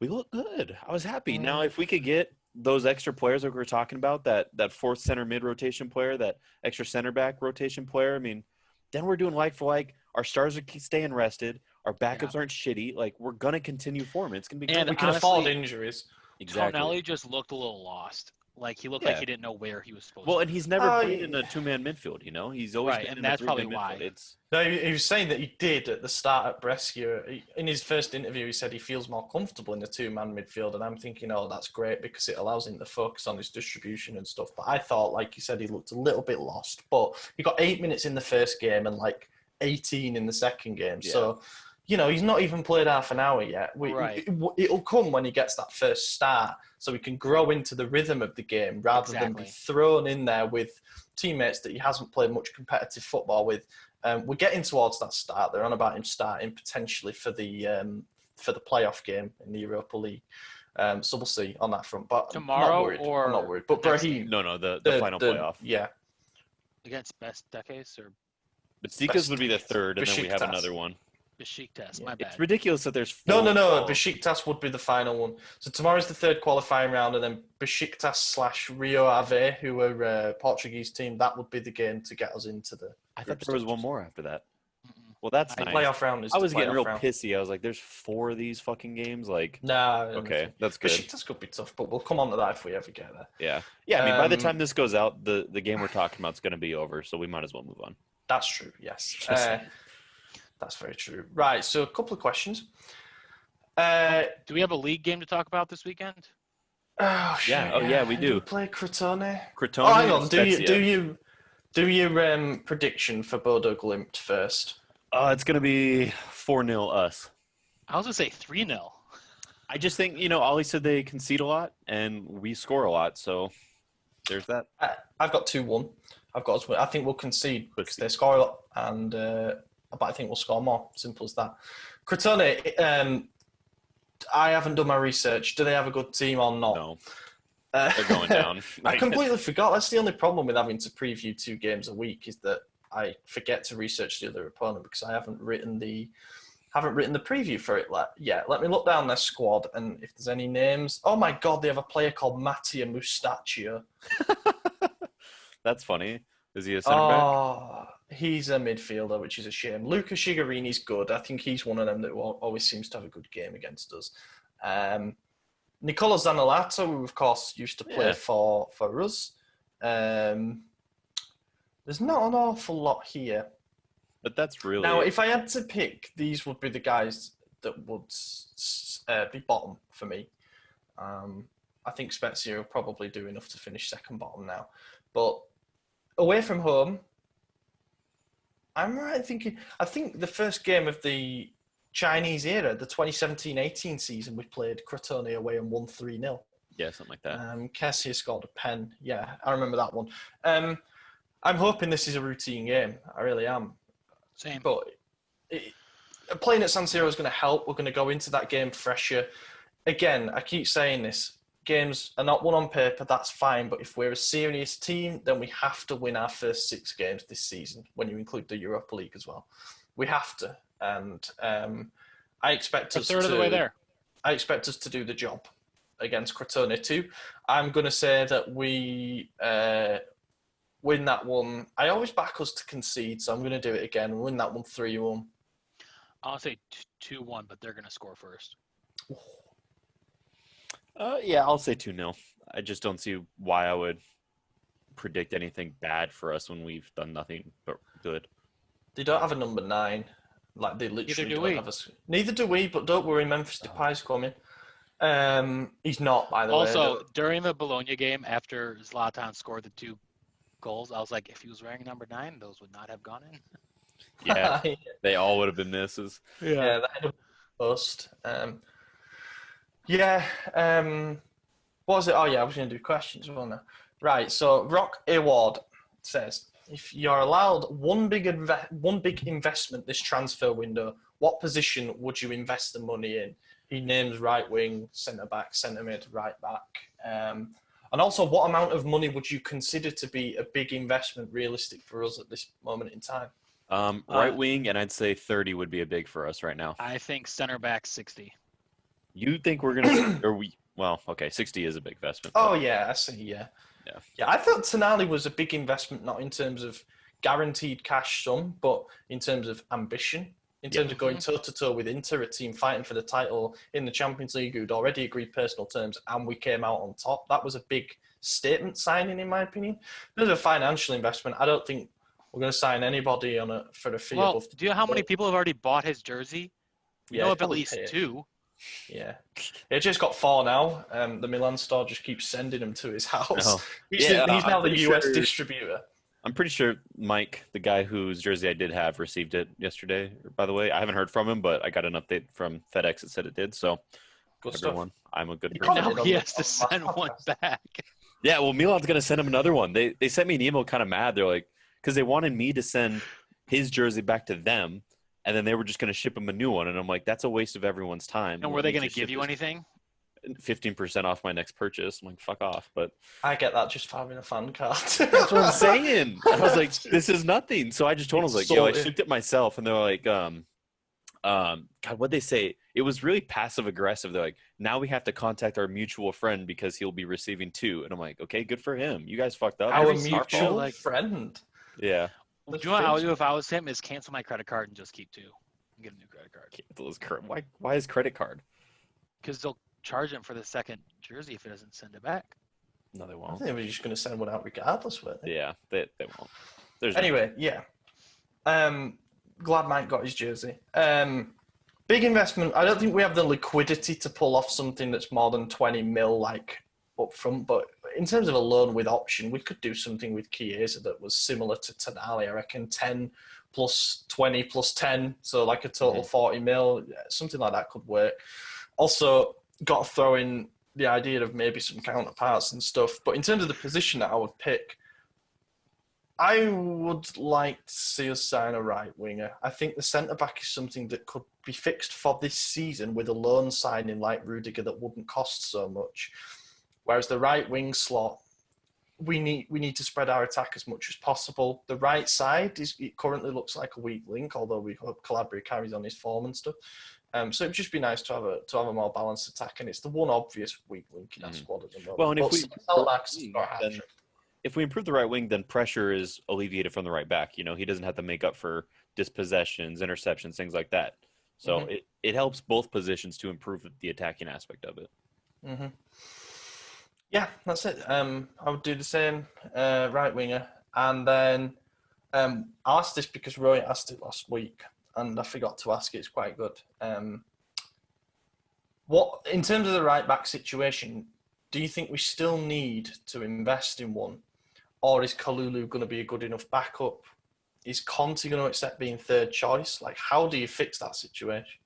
we look good. I was happy. Now, if we could get those extra players that we were talking about, that fourth center mid rotation player, that extra center back rotation player, I mean, then we're doing like for like. Our stars are staying rested. Our backups aren't shitty. Like, we're going to continue forming. It's going to be And great. we can honestly, afford injuries. Exactly. Tonali just looked a little lost. Like, he looked like he didn't know where he was supposed Well, to and he's never played in a two-man midfield, you know? He's always Right, been and in a that's probably three-man why. midfield. No, he was saying that he did at the start at Brescia. In his first interview, he said he feels more comfortable in the two-man midfield, and I'm thinking, oh, that's great because it allows him to focus on his distribution and stuff. But I thought, like you said, he looked a little bit lost. But he got 8 minutes in the first game and like 18 in the second game. Yeah. So, you know, he's not even played half an hour yet. Right. It'll come when he gets that first start, so he can grow into the rhythm of the game rather than be thrown in there with teammates that he hasn't played much competitive football with. We're getting towards that start. They're on about him starting potentially for the playoff game in the Europa League. So we'll see on that front. But Tomorrow I'm not worried. But Brahim, No, the final playoff. Yeah. against Best Decades or But Stikas would be the third, and then we have Besiktas. another one. Besiktas. Yeah. My bad. It's ridiculous that there's four. No. Besiktas would be the final one. So tomorrow's the third qualifying round, and then Besiktas / Rio Ave, who are a Portuguese team, that would be the game to get us into the. I thought there was one more after that. Mm-mm. Well, that's The nice. playoff round is. I was the getting playoff real round. pissy. I was like, "There's 4 of these fucking games." Like, Nah. okay, that's good. Besiktas could be tough, but we'll come on to that if we ever get there. Yeah. I mean, by the Um, time this goes out, the game we're talking about is going to be over, so we might as well move on. That's true. Yes. Just saying. That's very true. Right. So a couple of questions. Do we have a league game to talk about this weekend? Oh, shit, Yeah. Oh, yeah, we Who do. play Crotone. Crotone. Oh, hang on. and Do Spezia. your prediction for Bodo Glimt first? It's going to be 4-0 us. I was gonna say 3-0. I just think, Ollie said they concede a lot, and we score a lot, so there's that. I've got 2-1. I think we'll concede because they score a lot, and but I think we'll score more. Simple as that. Crotone. I haven't done my research. Do they have a good team or not? No, they're going down. I completely forgot. That's the only problem with having to preview 2 games a week is that I forget to research the other opponent because I haven't written the preview for it yet. Let me look down their squad and if there's any names. Oh my God, they have a player called Mattia Mustaccio. That's funny. Is he a center back? Oh, he's a midfielder, which is a shame. Luca Shigarini's good. I think he's one of them that always seems to have a good game against us. Nicola Zanolato, who of course used to play for us. There's not an awful lot here. But that's really Now, if I had to pick, these would be the guys that would be bottom for me. I think Spezia will probably do enough to finish second bottom now. But away from home, I'm right thinking, I think the first game of the Chinese era, the 2017-18 season, we played Crotone away and won 3-0. Yeah, something like that. Kessie scored a pen. Yeah, I remember that one. I'm hoping this is a routine game. I really am. Same. But playing at San Siro is going to help. We're going to go into that game fresher. Again, I keep saying this. Games are not won on paper, that's fine. But if we're a serious team, then we have to win our first 6 games this season, when you include the Europa League as well. We have to. And I expect us third of the way there. I expect us to do the job against Crotone too. I'm going to say that we win that one. I always back us to concede, so I'm going to do it again. Win that one 3-1. I'll say 2-1, but they're going to score first. Yeah, I'll say 2-0. I just don't see why I would predict anything bad for us when we've done nothing but good. They don't have a number 9. Like, they literally Neither do don't we. have a... Neither do we, but don't worry, Memphis Depay's coming. He's not, by the way. Also, during the Bologna game, after Zlatan scored the 2 goals, I was like, if he was wearing number 9, those would not have gone in. Yeah, they all would have been misses. Yeah, that had a bust. What was it? Oh, yeah, I was going to do questions, wasn't I? Right, so Rock Award says, if you're allowed one big investment this transfer window, what position would you invest the money in? He names right wing, centre back, centre mid, right back. And also, what amount of money would you consider to be a big investment realistic for us at this moment in time? Right wing, and I'd say 30 would be a big for us right now. I think center back 60. You think we're going to – well, okay, 60 is a big investment. Oh, yeah, I see, yeah. Yeah, I thought Tonali was a big investment, not in terms of guaranteed cash sum, but in terms of ambition, in terms of going toe-to-toe with Inter, a team fighting for the title in the Champions League who'd already agreed personal terms, and we came out on top. That was a big statement signing, in my opinion. There's a financial investment. I don't think we're going to sign anybody for a fee above. Do you know how many people have already bought his jersey? We know of at least 2. Yeah. It just got 4 now. The Milan store just keeps sending them to his house. Oh. He's now the US distributor. I'm pretty sure Mike, the guy whose jersey I did have, received it yesterday, by the way. I haven't heard from him, but I got an update from FedEx that said it did. So, good everyone, stuff. I'm a good person. Now he has to send one back. Yeah, well, Milan's going to send him another one. They sent me an email kind of mad. They're like, because they wanted me to send his jersey back to them, and then they were just going to ship him a new one. And I'm like, that's a waste of everyone's time. And were they going to give you anything? 15% off my next purchase. I'm like, fuck off. But I get that just for having a fan card. that's what I'm saying. I was like, this is nothing. So I just told them, I was like, yo, I shipped it myself. And they're like, God, what'd they say? It was really passive aggressive. They're like, now we have to contact our mutual friend because he'll be receiving 2. And I'm like, okay, good for him. You guys fucked up. Our mutual friend. Yeah. Do you know what I would do if I was him? Is cancel my credit card and just keep 2 and get a new credit card. Cancel his credit. Why his credit card? Because they'll charge him for the second jersey if he doesn't send it back. No, they I won't. think we're just going to send one out regardless, weren't they? Yeah, they won't. Anyway, yeah. Glad Mike got his jersey. Big investment. I don't think we have the liquidity to pull off something that's more than 20 mil like up front, but in terms of a loan with option, we could do something with Chiesa that was similar to Tonali. I reckon 10 plus 20 plus 10, so like a total 40 mil, something like that could work. Also, got to throw in the idea of maybe some counterparts and stuff. But in terms of the position that I would pick, I would like to see us sign a right winger. I think the centre-back is something that could be fixed for this season with a loan signing like Rudiger that wouldn't cost so much. Whereas the right wing slot, we need to spread our attack as much as possible. The right side, it currently looks like a weak link, although we hope Calabria carries on his form and stuff. So it'd just be nice to have a more balanced attack, and it's the one obvious weak link in our squad at the moment. Well, and if we improve the right wing, then pressure is alleviated from the right back. You know, he doesn't have to make up for dispossessions, interceptions, things like that. So it helps both positions to improve the attacking aspect of it. Yeah, that's it. I would do the same, right winger. And then I'll ask this because Roy asked it last week, and I forgot to ask it. It's quite good. What, in terms of the right back situation, do you think we still need to invest in one? Or is Kalulu going to be a good enough backup? Is Conte going to accept being third choice? Like, how do you fix that situation?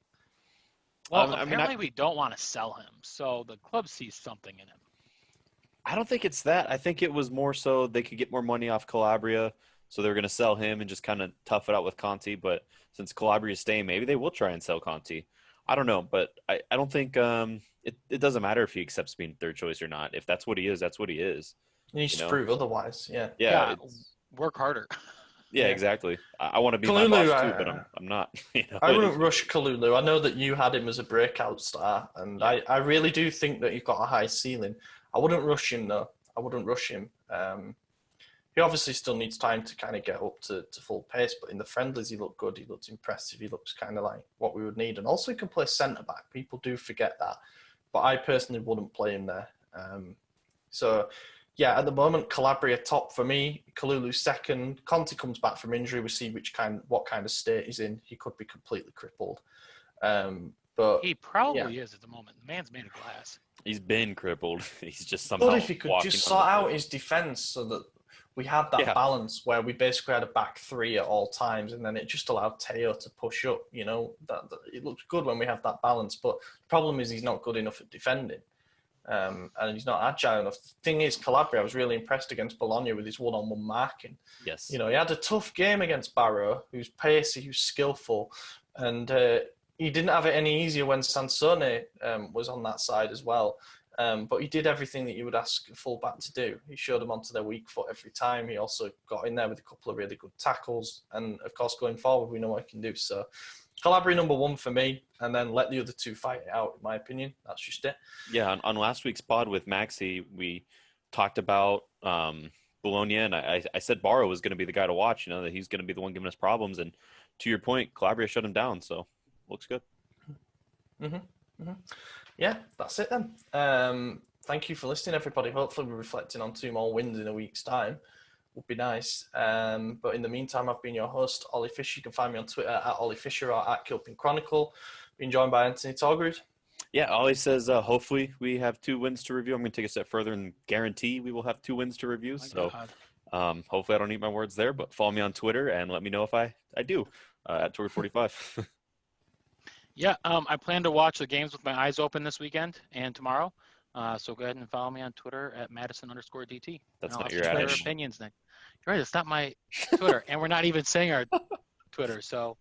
Well, apparently we don't want to sell him, so the club sees something in him. I don't think it's that. I think it was more so they could get more money off Calabria, so they were going to sell him and just kind of tough it out with Conte. But since Calabria's staying, maybe they will try and sell Conte. I don't know, but I don't think it doesn't matter if he accepts being third choice or not. If that's what he is, that's what he is. He needs to prove otherwise, yeah. Yeah, work harder. Yeah, exactly. I want to be Kalulu, my boss too, but I'm not. I wouldn't rush Kalulu. I know that you had him as a breakout star, and I really do think that he's got a high ceiling. I wouldn't rush him, though. I wouldn't rush him. He obviously still needs time to kind of get up to full pace, but in the friendlies, he looked good. He looks impressive. He looks kind of like what we would need. And also, he can play centre-back. People do forget that. But I personally wouldn't play him there. Yeah, at the moment, Calabria top for me, Kalulu second. Conte comes back from injury. We see what kind of state he's in. He could be completely crippled. But he probably is at the moment. The man's made of glass. He's been crippled. He's just somehow. But if he could just sort out his defence so that we had that balance where we basically had a back three at all times, and then it just allowed Teo to push up. You know, that it looks good when we have that balance. But the problem is he's not good enough at defending. And he's not agile enough. The thing is, Calabria, I was really impressed against Bologna with his one-on-one marking. Yes. You know, he had a tough game against Barrow, who's pacey, who's skillful, and he didn't have it any easier when Sansone was on that side as well. But he did everything that you would ask a fullback to do. He showed them onto their weak foot every time. He also got in there with a couple of really good tackles. And, of course, going forward, we know what he can do. So Calabria number one for me, and then let the other two fight it out, in my opinion. That's just it. Yeah, on last week's pod with Maxi, we talked about Bologna, and I said Barrow was going to be the guy to watch, you know, that he's going to be the one giving us problems. And to your point, Calabria shut him down, so looks good. Yeah, that's it then. Thank you for listening, everybody. Hopefully we're reflecting on 2 more wins in a week's time. Would be nice. But in the meantime, I've been your host, Ollie Fisher. You can find me on Twitter at Ollie Fisher or at Kilpin Chronicle. Been joined by Anthony Torgrud. Yeah, Ollie says hopefully we have 2 wins to review. I'm going to take a step further and guarantee we will have 2 wins to review. Hopefully I don't eat my words there, but follow me on Twitter and let me know if I do at Torgrud45. Yeah, I plan to watch the games with my eyes open this weekend and tomorrow. So go ahead and follow me on Twitter at Madison_DT. That's not your adage. Opinions then. You're right, it's not my Twitter, and we're not even saying our Twitter, so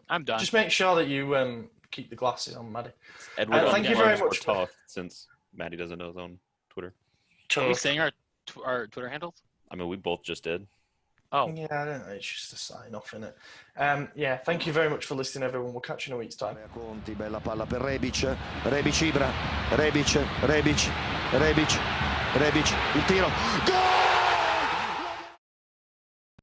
I'm done. Just make sure that you keep the glasses on, Maddie. Edward, thank you very much. Talk, since Maddie doesn't know his own Twitter. Are we saying our Twitter handles? I mean, we both just did. Oh. Yeah, I don't know. It's just a sign off, innit? Yeah, thank you very much for listening, everyone. We'll catch you in a week's time. Conti, bella palla per Rebic, Ibra, Rebic, il tiro, gol!